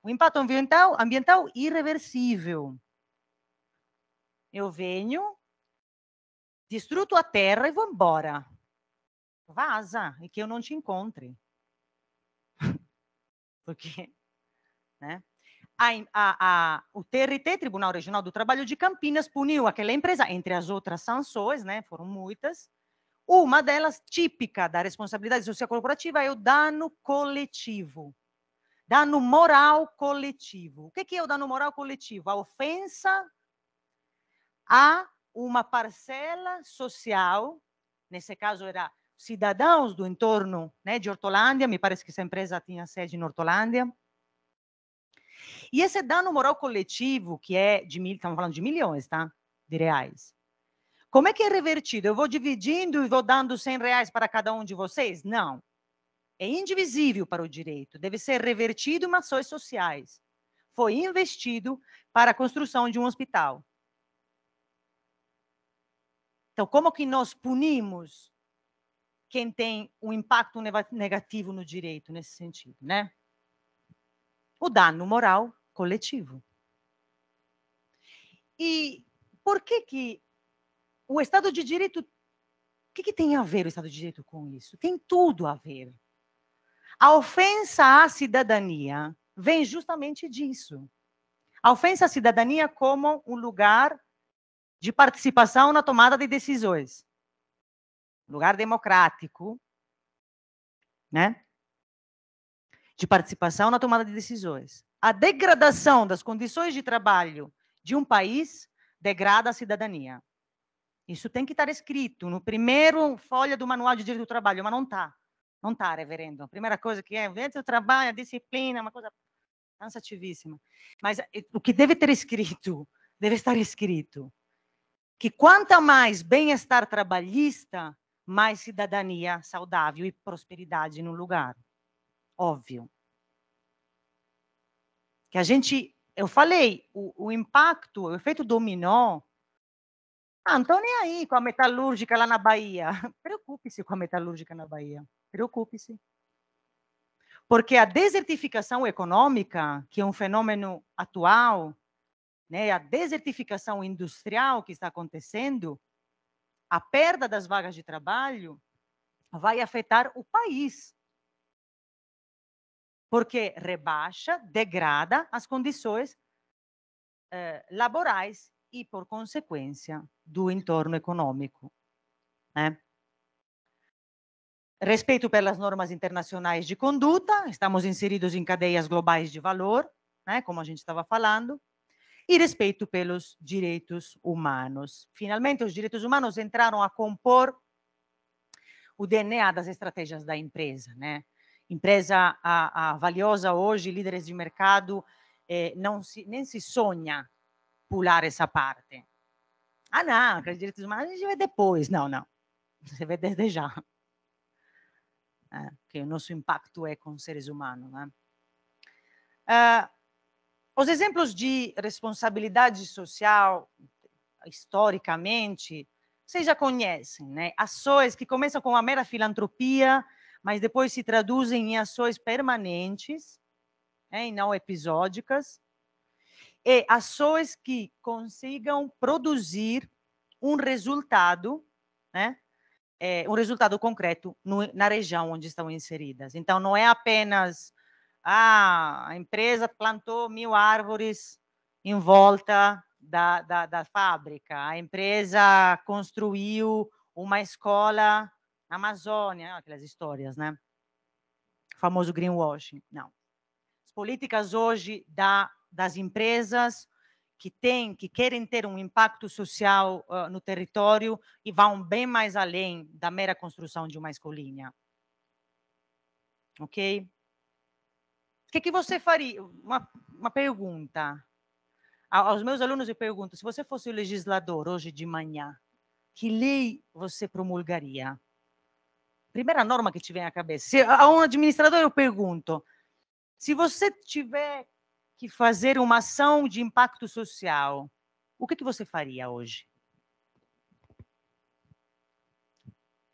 O impacto ambiental irreversível. Eu venho, destruo a terra e vou embora. Vaza, e que eu não te encontre. Porque, né? O TRT, Tribunal Regional do Trabalho de Campinas, puniu aquela empresa, entre as outras sanções, né? Foram muitas. Uma delas, típica da responsabilidade social corporativa, é o dano coletivo. Dano moral coletivo. O que é o dano moral coletivo? A ofensa a uma parcela social, nesse caso era cidadãos do entorno, né, de Hortolândia, me parece que essa empresa tinha sede em Hortolândia. E esse dano moral coletivo, que é estamos falando de milhões, tá? De reais. Como é que é revertido? Eu vou dividindo e vou dando R$100 para cada um de vocês? Não. é indivisível para o direito, deve ser revertido em ações sociais. Foi investido para a construção de um hospital. Então, como que nós punimos quem tem um impacto negativo no direito nesse sentido, né? O dano moral coletivo. E por que o Estado de Direito, o que tem a ver o Estado de Direito com isso? Tem tudo a ver. A ofensa à cidadania vem justamente disso. A ofensa à cidadania como um lugar de participação na tomada de decisões. Lugar democrático, né? De participação na tomada de decisões. A degradação das condições de trabalho de um país degrada a cidadania. Isso tem que estar escrito no primeiro folha do Manual de Direito do Trabalho, mas não está. Não está, reverendo. A primeira coisa que é, dentro do trabalho, a disciplina, uma coisa cansativíssima. Mas o que deve estar escrito, que quanto mais bem-estar trabalhista, mais cidadania saudável e prosperidade no lugar. Óbvio. Que a gente, eu falei, o impacto, o efeito dominó. Ah, não estou nem aí com a metalúrgica lá na Bahia. Preocupe-se com a metalúrgica na Bahia. Preocupe-se. Porque a desertificação econômica, que é um fenômeno atual, né, a desertificação industrial que está acontecendo, a perda das vagas de trabalho vai afetar o país. Porque rebaixa, degrada as condições laborais e, por consequência, do entorno econômico. Né? Respeito pelas normas internacionais de conduta, estamos inseridos em cadeias globais de valor, né, como a gente estava falando, e respeito pelos direitos humanos. Finalmente, os direitos humanos entraram a compor o DNA das estratégias da empresa. Né? Empresa a valiosa hoje, líderes de mercado, nem se sonha pular essa parte. Ah, não, os direitos humanos a gente vê depois. Não, não. Você vê desde já. Que o nosso impacto é com seres humanos. Né? Os exemplos de responsabilidade social, historicamente, vocês já conhecem, né? Ações que começam com uma mera filantropia, mas depois se traduzem em ações permanentes, né? E não episódicas, e ações que consigam produzir um resultado, né? Um resultado concreto na região onde estão inseridas. Então, não é apenas a empresa plantou 1000 árvores em volta da fábrica, a empresa construiu uma escola na Amazônia, aquelas histórias, né? O famoso greenwashing. Não. As políticas hoje das empresas que querem ter um impacto social no território e vão bem mais além da mera construção de uma escolinha. Ok? O que você faria? Uma pergunta. Aos meus alunos eu pergunto, se você fosse o legislador hoje de manhã, que lei você promulgaria? Primeira norma que te vem à cabeça. Se a um administrador eu pergunto, se você tiver que fazer uma ação de impacto social, o que você faria hoje?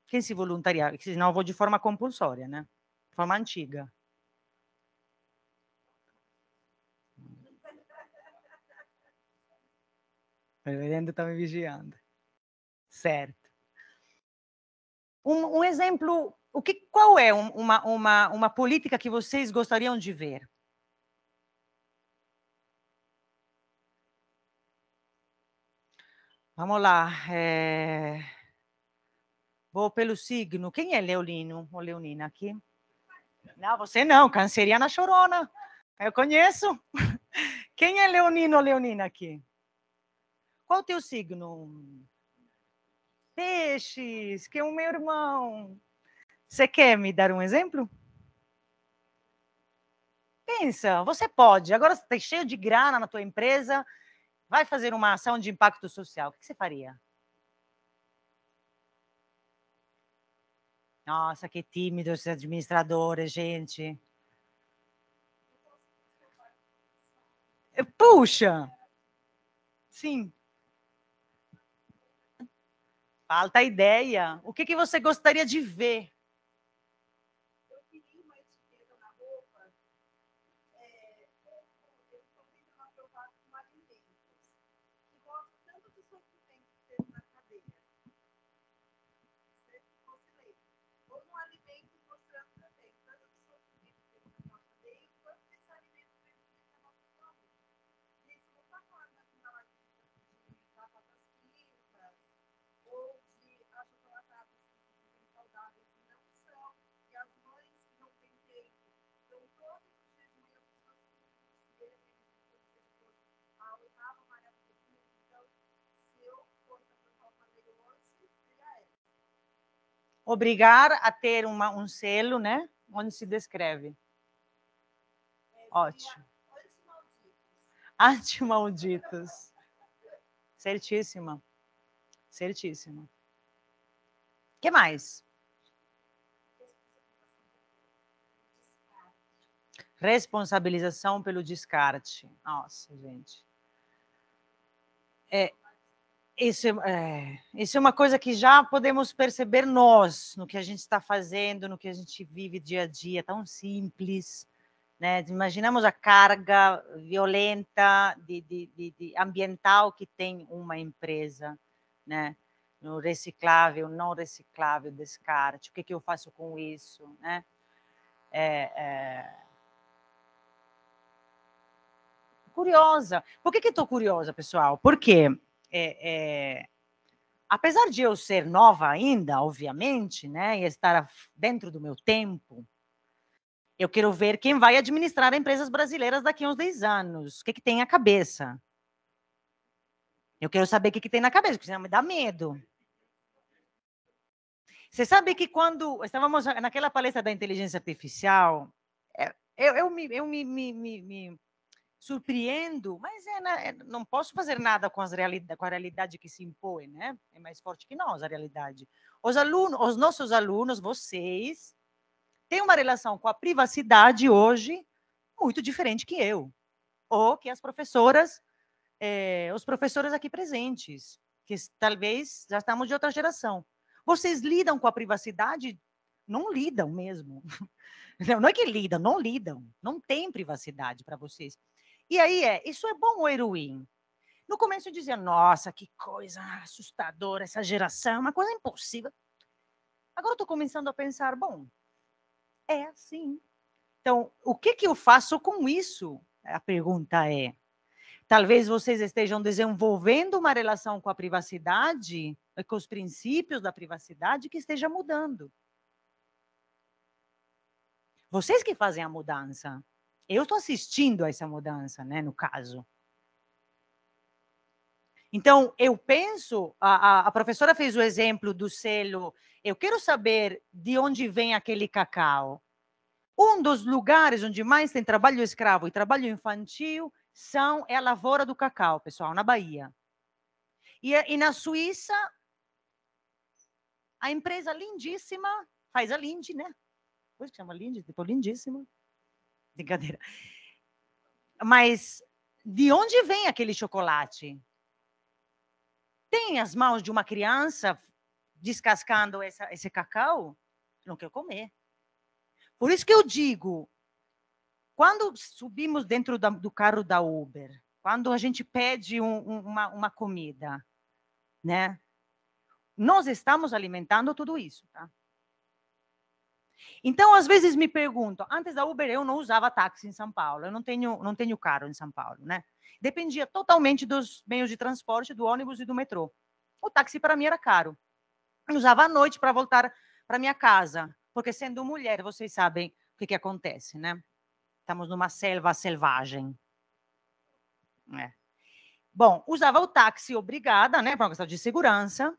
Quem se voluntaria? Senão eu vou de forma compulsória, né? De forma antiga. O reverendo está me vigiando. Certo. Um exemplo, qual é uma política que vocês gostariam de ver? Vamos lá. Vou pelo signo. Quem é leonino ou leonina aqui? Não, você não. Canceriana chorona. Eu conheço. Quem é leonino ou leonina aqui? Qual o teu signo? Peixes, que é o meu irmão. Você quer me dar um exemplo? Pensa, você pode. Agora você está cheio de grana na tua empresa, vai fazer uma ação de impacto social. O que você faria? Nossa, que tímido esses administradores, gente. Puxa! Sim. Falta ideia. O que você gostaria de ver? Eu queria uma etiqueta na roupa. Eu estou muito preocupada com alimentos, que mostram tanto do sofrimento que teve na cadeia. Se fosse ler. Ou um alimento mostrando também tanto do sofrimento que teve na cadeia, quanto esse alimento prejudica a nossa saúde. Isso não está falando na lista de batatas fritas ou de achocolatados que dizem saudáveis e não são, e as mães que não têm tempo. Então, todos os dias de manhã, pessoas que não a oitava maravilha do mundo. Então, se eu fosse apresentar uma lei hoje, seria essa. Obrigar a ter um selo, né? Onde se descreve. Ótimo. Antimalditos. Certíssima. Certíssima. O que mais? Responsabilização pelo descarte. Nossa, gente. Isso é uma coisa que já podemos perceber nós, no que a gente está fazendo, no que a gente vive dia a dia, tão simples. Né? Imaginamos a carga violenta de ambiental que tem uma empresa, né? No reciclável, não reciclável, descarte. O que eu faço com isso? Né? Curiosa. Por que estou curiosa, pessoal? Porque, apesar de eu ser nova ainda, obviamente, né, e estar dentro do meu tempo, eu quero ver quem vai administrar empresas brasileiras daqui a uns 10 anos. O que tem na cabeça? Eu quero saber o que tem na cabeça, porque senão me dá medo. Você sabe que quando estávamos naquela palestra da inteligência artificial, eu me surpreendo, mas não posso fazer nada com a realidade que se impõe, né? É mais forte que nós, a realidade. Os nossos alunos, vocês, têm uma relação com a privacidade hoje muito diferente que eu, ou que as professoras, os professores aqui presentes, que talvez já estamos de outra geração. Vocês lidam com a privacidade? Não lidam mesmo. Não é que lidam, não lidam. Não tem privacidade para vocês. E aí isso é bom ou é ruim? No começo eu dizia, nossa, que coisa assustadora essa geração, uma coisa impossível. Agora eu estou começando a pensar, bom, é assim. Então, o que eu faço com isso? A pergunta é, talvez vocês estejam desenvolvendo uma relação com a privacidade, com os princípios da privacidade que esteja mudando. Vocês que fazem a mudança. Eu estou assistindo a essa mudança, né, no caso. Então, eu penso, a professora fez o exemplo do selo, eu quero saber de onde vem aquele cacau. Um dos lugares onde mais tem trabalho escravo e trabalho infantil é a lavoura do cacau, pessoal, na Bahia. E na Suíça, a empresa lindíssima, faz a Linde, né? Depois que chama Linde, depois lindíssima. Brincadeira. Mas de onde vem aquele chocolate? Tem as mãos de uma criança descascando esse cacau? Não quero comer. Por isso que eu digo, quando subimos dentro do carro da Uber, quando a gente pede uma comida, né? Nós estamos alimentando tudo isso, tá? Então, às vezes me perguntam, antes da Uber eu não usava táxi em São Paulo, eu não tenho carro em São Paulo, né? Dependia totalmente dos meios de transporte, do ônibus e do metrô. O táxi para mim era caro. Eu usava à noite para voltar para minha casa, porque sendo mulher, vocês sabem o que acontece, né? Estamos numa selva selvagem. Bom, usava o táxi obrigada, né, por uma questão de segurança,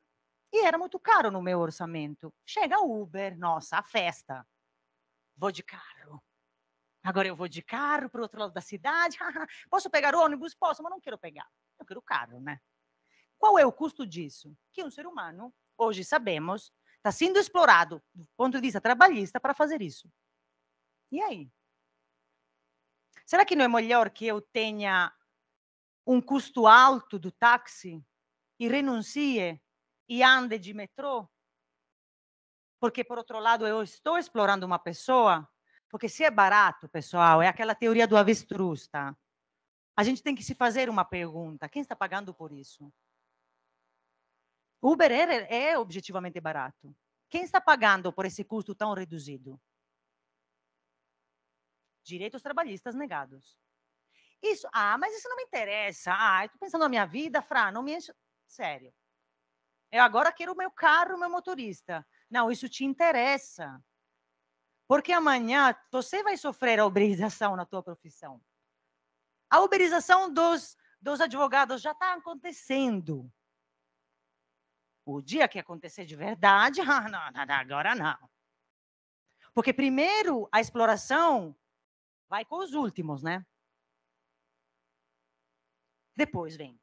e era muito caro no meu orçamento. Chega o Uber, nossa, a festa. Vou de carro. Agora eu vou de carro para o outro lado da cidade. Posso pegar o ônibus? Posso, mas não quero pegar. Eu quero carro, né? Qual é o custo disso? Que um ser humano, hoje sabemos, está sendo explorado do ponto de vista trabalhista para fazer isso. E aí? Será que não é melhor que eu tenha um custo alto do táxi e renuncie e ande de metrô? Porque, por outro lado, eu estou explorando uma pessoa, porque se é barato, pessoal, é aquela teoria do avestruz, tá? A gente tem que se fazer uma pergunta: quem está pagando por isso? O Uber é objetivamente barato. Quem está pagando por esse custo tão reduzido? Direitos trabalhistas negados. Isso, mas isso não me interessa. Eu estou pensando na minha vida, Fra, não me enche. Sério. Eu agora quero o meu carro, o meu motorista. Não, isso te interessa. Porque amanhã você vai sofrer a uberização na tua profissão. A uberização dos advogados já está acontecendo. O dia que acontecer de verdade, não, agora não. Porque primeiro a exploração vai com os últimos, né? Depois vem.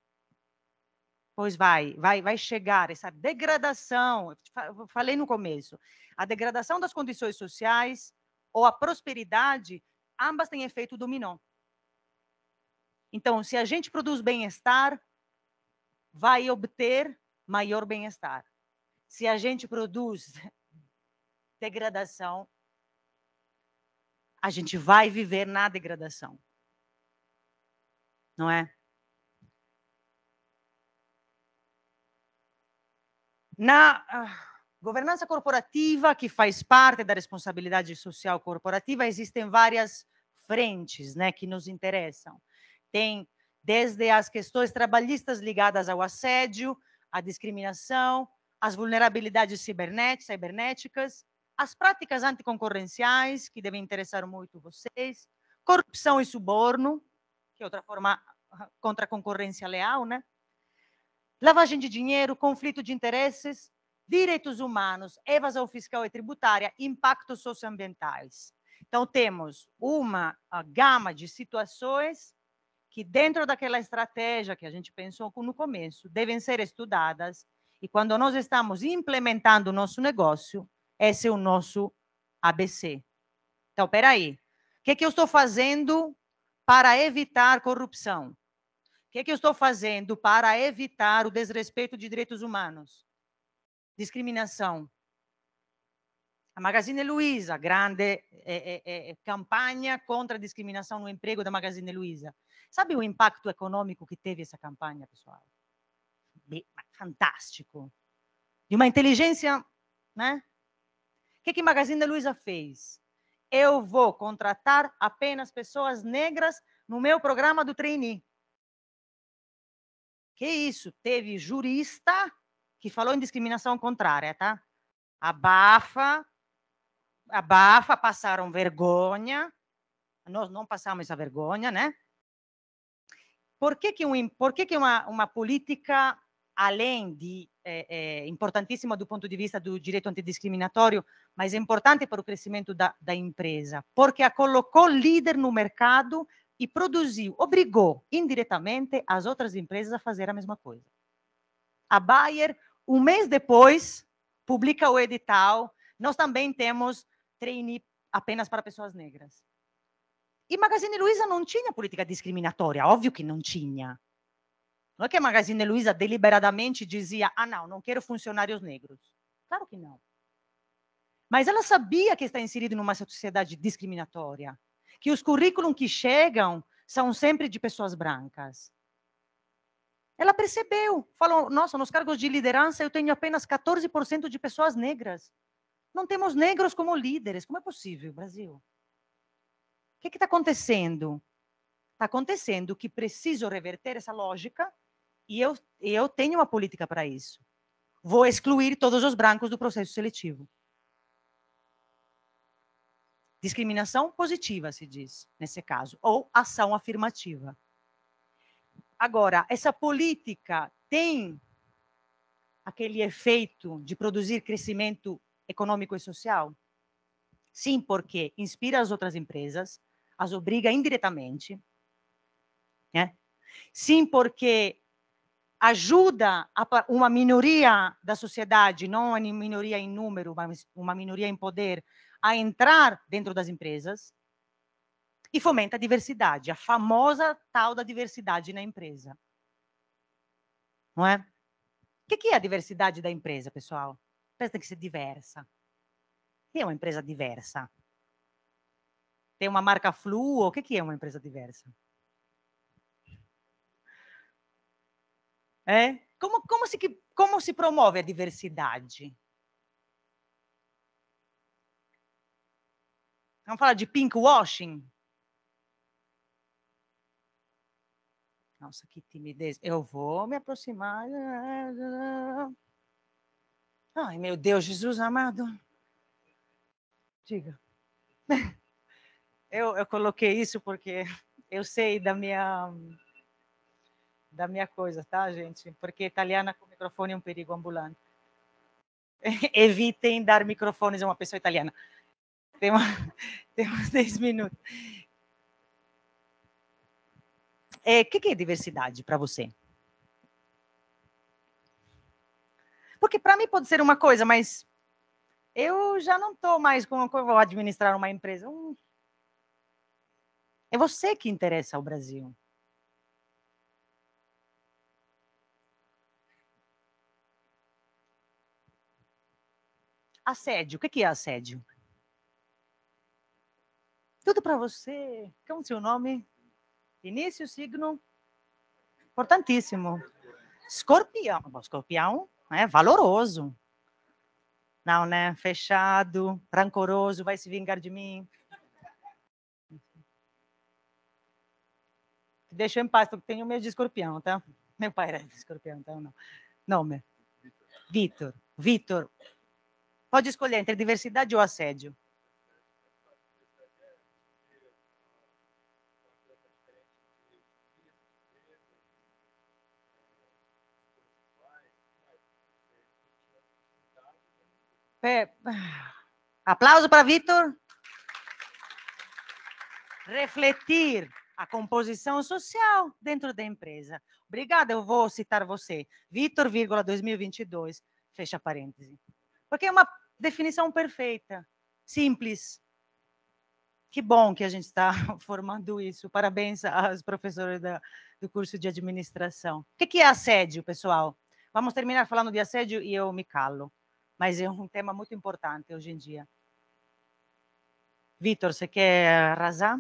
Pois vai chegar essa degradação, eu falei no começo, a degradação das condições sociais ou a prosperidade, ambas têm efeito dominó. Então, se a gente produz bem-estar, vai obter maior bem-estar. Se a gente produz degradação, a gente vai viver na degradação. Não é? Na governança corporativa, que faz parte da responsabilidade social corporativa, existem várias frentes, né, que nos interessam. Tem desde as questões trabalhistas ligadas ao assédio, à discriminação, às vulnerabilidades cibernéticas, as práticas anticoncorrenciais, que devem interessar muito vocês, corrupção e suborno, que é outra forma contra a concorrência leal, né? Lavagem de dinheiro, conflito de interesses, direitos humanos, evasão fiscal e tributária, impactos socioambientais. Então, temos uma gama de situações que, dentro daquela estratégia que a gente pensou no começo, devem ser estudadas, e quando nós estamos implementando o nosso negócio, esse é o nosso ABC. Então, espera aí. O que eu estou fazendo para evitar corrupção? O que eu estou fazendo para evitar o desrespeito de direitos humanos? Discriminação. A Magazine Luiza, grande campanha contra a discriminação no emprego da Magazine Luiza. Sabe o impacto econômico que teve essa campanha, pessoal? Fantástico. De uma inteligência, né? O que a Magazine Luiza fez? Eu vou contratar apenas pessoas negras no meu programa do trainee. Que isso? Teve jurista que falou em discriminação contrária, tá? Abafa, passaram vergonha. Nós não passamos essa vergonha, né? Por que uma política, além de importantíssima do ponto de vista do direito antidiscriminatório, mas é importante para o crescimento da empresa? Porque a colocou líder no mercado e produziu, obrigou indiretamente as outras empresas a fazer a mesma coisa. A Bayer, um mês depois, publica o edital, nós também temos trainee apenas para pessoas negras. E Magazine Luiza não tinha política discriminatória, óbvio que não tinha. Não é que a Magazine Luiza deliberadamente dizia, não quero funcionários negros. Claro que não. Mas ela sabia que está inserida numa sociedade discriminatória, que os currículos que chegam são sempre de pessoas brancas. Ela percebeu, falou, nossa, nos cargos de liderança eu tenho apenas 14% de pessoas negras. Não temos negros como líderes. Como é possível, Brasil? O que está acontecendo? Está acontecendo que preciso reverter essa lógica e eu tenho uma política para isso. Vou excluir todos os brancos do processo seletivo. Discriminação positiva, se diz, nesse caso, ou ação afirmativa. Agora, essa política tem aquele efeito de produzir crescimento econômico e social? Sim, porque inspira as outras empresas, as obriga indiretamente, né? Sim, porque ajuda uma minoria da sociedade, não uma minoria em número, mas uma minoria em poder, a entrar dentro das empresas e fomenta a diversidade, a famosa tal da diversidade na empresa. Não é? O que é a diversidade da empresa, pessoal? A empresa tem que ser diversa. O que é uma empresa diversa? Tem uma marca fluo? O que é uma empresa diversa? É? Como se promove a diversidade? Vamos falar de pink washing? Nossa, que timidez. Eu vou me aproximar. Ai, meu Deus, Jesus amado. Diga. Eu coloquei isso porque eu sei da minha coisa, tá, gente? Porque italiana com microfone é um perigo ambulante. Evitem dar microfones a uma pessoa italiana. Temos 10 minutos. O que é diversidade para você? Porque para mim pode ser uma coisa, mas eu já não estou mais com eu vou administrar uma empresa. É você que interessa ao Brasil. Assédio. O que é assédio? Tudo para você. Como é o seu nome? Início, signo. Importantíssimo. Escorpião. Escorpião é valoroso. Não, né? Fechado, rancoroso, vai se vingar de mim. Deixa eu em paz, porque tenho medo de escorpião, tá? Meu pai era de escorpião, então não. Nome. Vitor. Vitor. Pode escolher entre diversidade ou assédio. Aplauso para Vitor. Refletir a composição social dentro da empresa. Obrigada, eu vou citar você. Vitor, 2022, fecha parêntese. Porque é uma definição perfeita, simples. Que bom que a gente está formando isso. Parabéns aos professores do curso de administração. O que é assédio, pessoal? Vamos terminar falando de assédio e eu me calo. Mas é um tema muito importante hoje em dia. Vitor, você quer arrasar?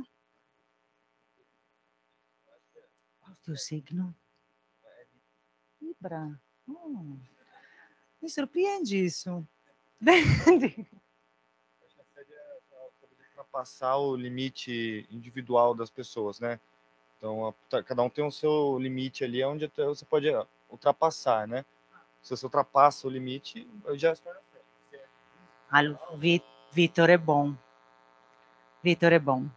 Qual é o teu signo? Libra. Me surpreende isso. Ultrapassar o limite individual das pessoas, né? Então, cada um tem o seu limite ali, onde você pode ultrapassar, né? Se você ultrapassa o limite, eu já... Vitor é bom. Vitor é bom.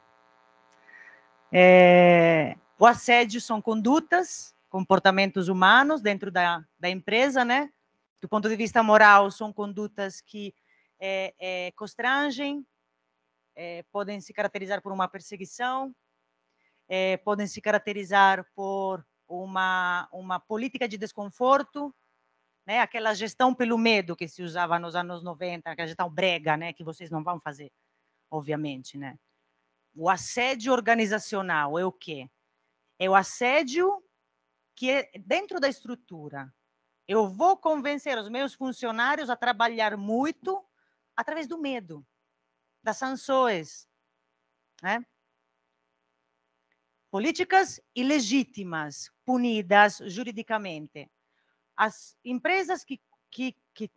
O assédio são condutas, comportamentos humanos dentro da empresa, né? Do ponto de vista moral, são condutas que constrangem, podem se caracterizar por uma perseguição, podem se caracterizar por uma política de desconforto, né? Aquela gestão pelo medo que se usava nos anos 90, aquela gestão brega, né? Que vocês não vão fazer, obviamente, né? O assédio organizacional é o quê? É o assédio que é dentro da estrutura. Eu vou convencer os meus funcionários a trabalhar muito através do medo, das sanções, né? Políticas ilegítimas, punidas juridicamente. As empresas que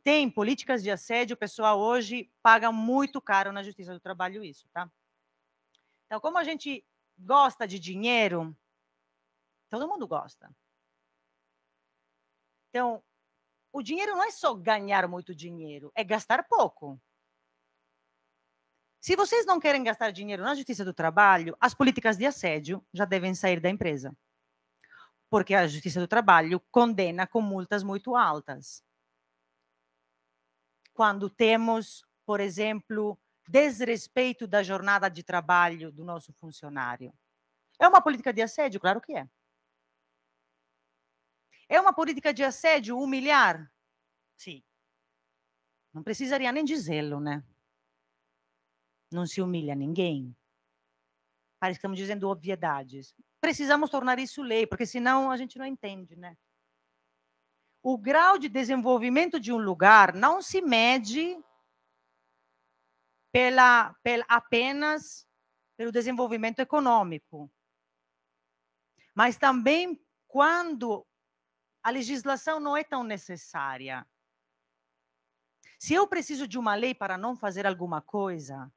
têm políticas de assédio, o pessoal hoje paga muito caro na Justiça do Trabalho isso, tá? Então, como a gente gosta de dinheiro, todo mundo gosta. Então, o dinheiro não é só ganhar muito dinheiro, é gastar pouco. Se vocês não querem gastar dinheiro na Justiça do Trabalho, as políticas de assédio já devem sair da empresa. Porque a Justiça do Trabalho condena com multas muito altas. Quando temos, por exemplo, desrespeito da jornada de trabalho do nosso funcionário. É uma política de assédio? Claro que é. É uma política de assédio humilhar? Sim. Não precisaria nem dizê-lo, né? Não se humilha ninguém. Parece que estamos dizendo obviedades. Precisamos tornar isso lei, porque senão a gente não entende, né? O grau de desenvolvimento de um lugar não se mede apenas pelo desenvolvimento econômico, mas também quando a legislação não é tão necessária. Se eu preciso de uma lei para não fazer alguma coisa,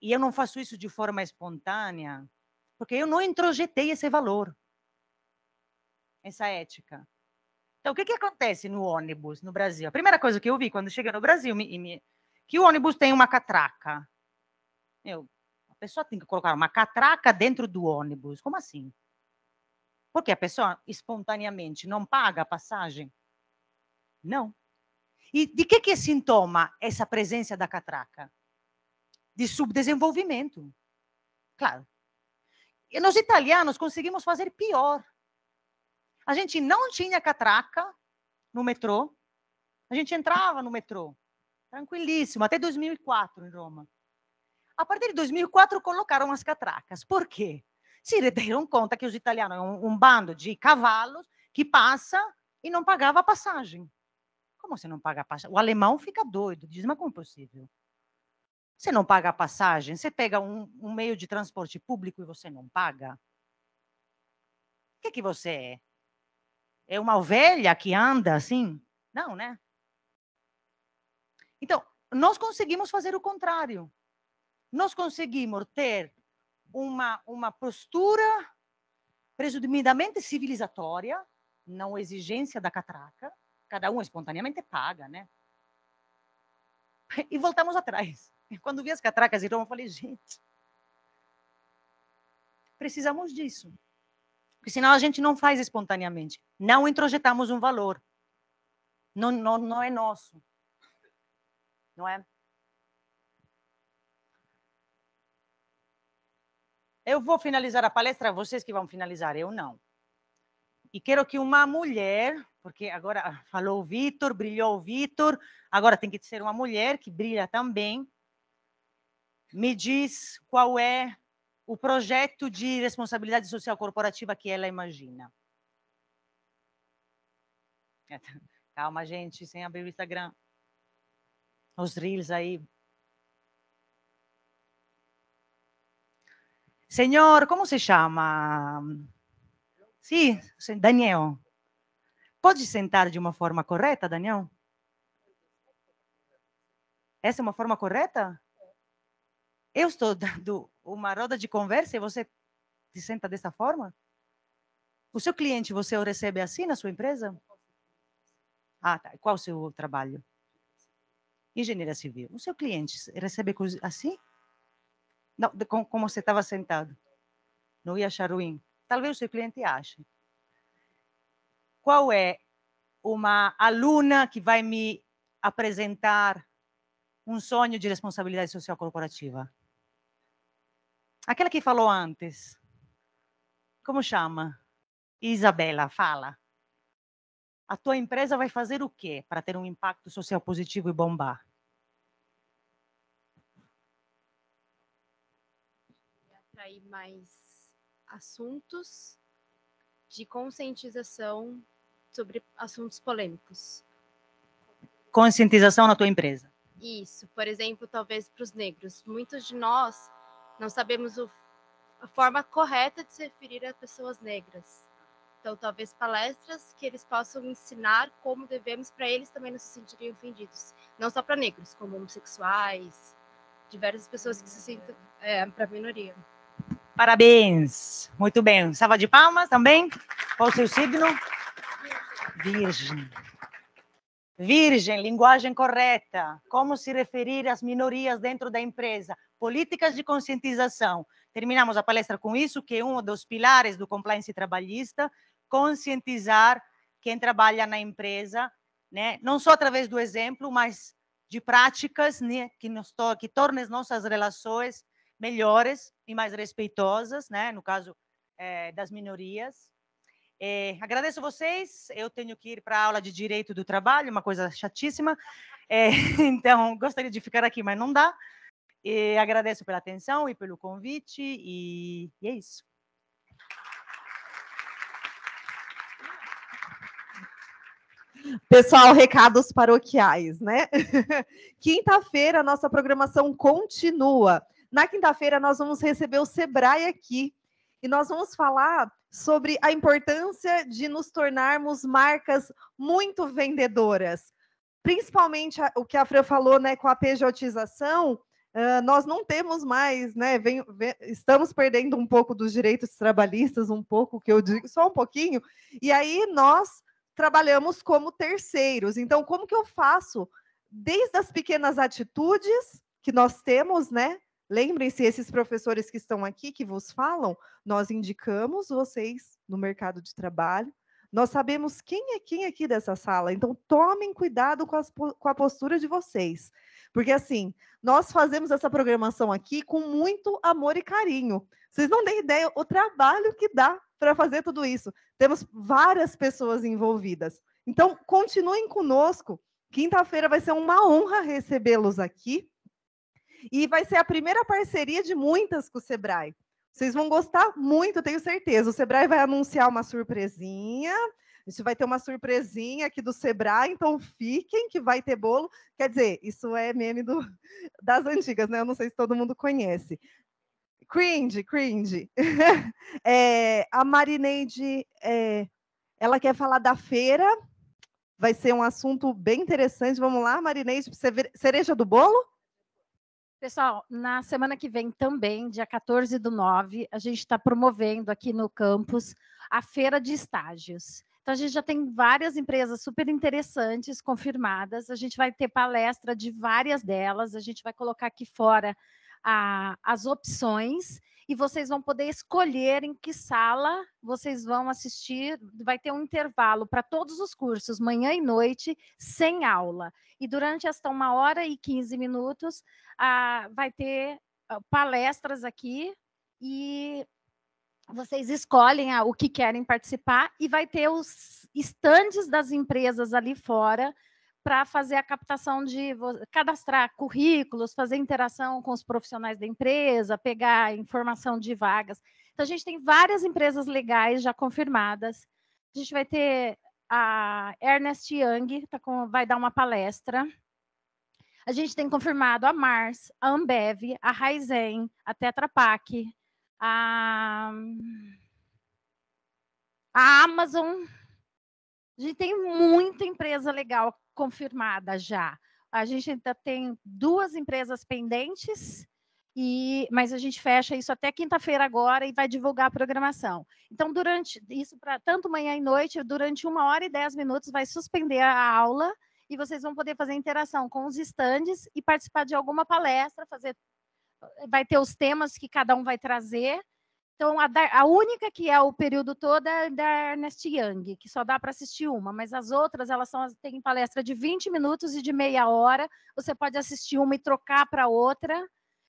e eu não faço isso de forma espontânea, porque eu não introjetei esse valor, essa ética. Então, o que acontece no ônibus no Brasil? A primeira coisa que eu vi quando cheguei no Brasil, que o ônibus tem uma catraca. A pessoa tem que colocar uma catraca dentro do ônibus. Como assim? Porque a pessoa espontaneamente não paga a passagem? Não. E de que é sintoma essa presença da catraca? De subdesenvolvimento. Claro. E nós italianos conseguimos fazer pior. A gente não tinha catraca no metrô. A gente entrava no metrô, tranquilíssimo, até 2004 em Roma. A partir de 2004 colocaram as catracas. Por quê? Se deram conta que os italianos são um bando de cavalos que passa e não pagava a passagem. Como você não paga a passagem? O alemão fica doido, diz, mas como é possível? Você não paga a passagem, você pega um meio de transporte público e você não paga? O que você é? É uma ovelha que anda assim? Não, né? Então, nós conseguimos fazer o contrário. Nós conseguimos ter uma postura presumidamente civilizatória, não exigência da catraca, cada um espontaneamente paga, né? E voltamos atrás. Quando vi as catracas em Roma, eu falei, gente, precisamos disso. Porque senão a gente não faz espontaneamente. Não introjetamos um valor. Não é nosso. Não é? Eu vou finalizar a palestra, vocês que vão finalizar, eu não. E quero que uma mulher, porque agora falou o Vitor, brilhou o Vitor, agora tem que ser uma mulher que brilha também, me diz qual é o projeto de responsabilidade social corporativa que ela imagina. Calma, gente, sem abrir o Instagram. Os reels aí. Senhor, como se chama? Sim, Daniel. Pode sentar de uma forma correta, Daniel? Essa é uma forma correta? Eu estou dando uma roda de conversa e você se senta dessa forma? O seu cliente, você o recebe assim na sua empresa? Ah, tá. Qual o seu trabalho? Engenharia civil. O seu cliente recebe assim? Não, como você estava sentado. Não ia achar ruim? Talvez o seu cliente ache. Qual é uma aluna que vai me apresentar um sonho de responsabilidade social corporativa? Aquela que falou antes. Como chama? Isabela, fala. A tua empresa vai fazer o quê para ter um impacto social positivo e bombar? Atrair mais assuntos de conscientização sobre assuntos polêmicos. Conscientização na tua empresa. Isso, por exemplo, talvez para os negros. Muitos de nós não sabemos a forma correta de se referir a pessoas negras. Então, talvez palestras que eles possam ensinar como devemos, para eles também não se sentirem ofendidos. Não só para negros, como homossexuais, diversas pessoas que se sentem para a minoria. Parabéns! Muito bem. Salva de palmas também. Qual o seu signo? Virgem. Virgem, linguagem correta. Como se referir às minorias dentro da empresa. Políticas de conscientização. Terminamos a palestra com isso, que é um dos pilares do compliance trabalhista, conscientizar quem trabalha na empresa, né? Não só através do exemplo, mas de práticas, né? que tornem as nossas relações melhores e mais respeitosas, né? No caso das minorias. Agradeço vocês. Eu tenho que ir para a aula de Direito do Trabalho, uma coisa chatíssima. Então, gostaria de ficar aqui, mas não dá. Agradeço pela atenção e pelo convite, e é isso. Pessoal, recados paroquiais, né? Quinta-feira, nossa programação continua. Na quinta-feira, nós vamos receber o Sebrae aqui. E nós vamos falar sobre a importância de nos tornarmos marcas muito vendedoras. Principalmente o que a Fran falou, né, com a pejotização, nós não temos mais, né, estamos perdendo um pouco dos direitos trabalhistas, um pouco, que eu digo, só um pouquinho, e aí nós trabalhamos como terceiros. Então, como que eu faço? Desde as pequenas atitudes que nós temos, né? Lembrem-se, esses professores que estão aqui, que vos falam, nós indicamos vocês no mercado de trabalho, nós sabemos quem é quem aqui dessa sala, então tomem cuidado com a postura de vocês. Porque, assim, nós fazemos essa programação aqui com muito amor e carinho. Vocês não têm ideia o trabalho que dá para fazer tudo isso. Temos várias pessoas envolvidas. Então, continuem conosco. Quinta-feira vai ser uma honra recebê-los aqui. E vai ser a primeira parceria de muitas com o Sebrae. Vocês vão gostar muito, tenho certeza. O Sebrae vai anunciar uma surpresinha. A gente vai ter uma surpresinha aqui do Sebrae, então fiquem que vai ter bolo. Quer dizer, isso é meme das antigas, né? Eu não sei se todo mundo conhece. Cringe. A Marineide, ela quer falar da feira. Vai ser um assunto bem interessante. Vamos lá, Marineide, cereja do bolo? Pessoal, na semana que vem também, dia 14/9, a gente está promovendo aqui no campus a feira de estágios. Então, a gente já tem várias empresas super interessantes confirmadas. A gente vai ter palestra de várias delas. A gente vai colocar aqui fora as opções e vocês vão poder escolher em que sala vocês vão assistir. Vai ter um intervalo para todos os cursos, manhã e noite, sem aula. E durante esta 1h15, vai ter palestras aqui e vocês escolhem o que querem participar e vai ter os estandes das empresas ali fora para fazer a captação cadastrar currículos, fazer interação com os profissionais da empresa, pegar informação de vagas. Então, a gente tem várias empresas legais já confirmadas. A gente vai ter a Ernst Young, vai dar uma palestra. A gente tem confirmado a Mars, a Ambev, a Raizen, a Tetra Pak, a Amazon. A gente tem muita empresa legal confirmada já. A gente ainda tem 2 empresas pendentes, mas a gente fecha isso até quinta-feira agora e vai divulgar a programação. Então, durante isso, tanto manhã e noite, durante 1h10 vai suspender a aula e vocês vão poder fazer interação com os estandes e participar de alguma palestra, vai ter os temas que cada um vai trazer. Então, a única que é o período todo é da Ernst Young, que só dá para assistir uma, mas as outras, têm palestra de 20 minutos e de meia hora, você pode assistir uma e trocar para outra.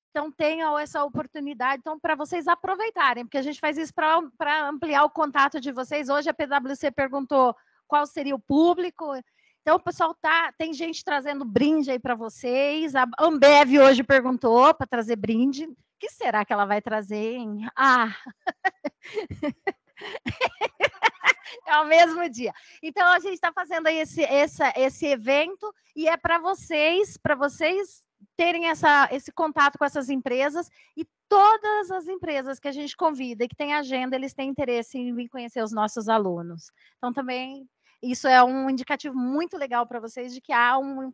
Então, tenham essa oportunidade, então, para vocês aproveitarem, porque a gente faz isso para ampliar o contato de vocês. Hoje a PwC perguntou qual seria o público. Então, o pessoal tem gente trazendo brinde aí para vocês. A Ambev hoje perguntou para trazer brinde. O que será que ela vai trazer, hein? É o mesmo dia. Então, a gente está fazendo aí esse evento e é para vocês terem esse contato com essas empresas e todas as empresas que a gente convida e que têm agenda, eles têm interesse em vir conhecer os nossos alunos. Então, também, isso é um indicativo muito legal para vocês de que há um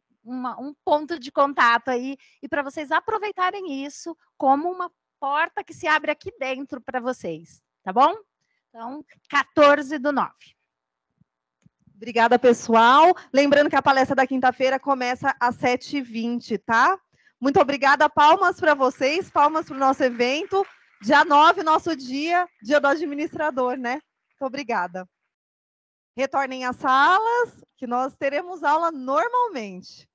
ponto de contato aí e para vocês aproveitarem isso como uma porta que se abre aqui dentro para vocês, tá bom? Então, 14/9. Obrigada, pessoal. Lembrando que a palestra da quinta-feira começa às 7h20, tá? Muito obrigada. Palmas para vocês, palmas para o nosso evento. Dia 9, nosso dia do administrador, né? Muito obrigada. Retornem às salas, que nós teremos aula normalmente.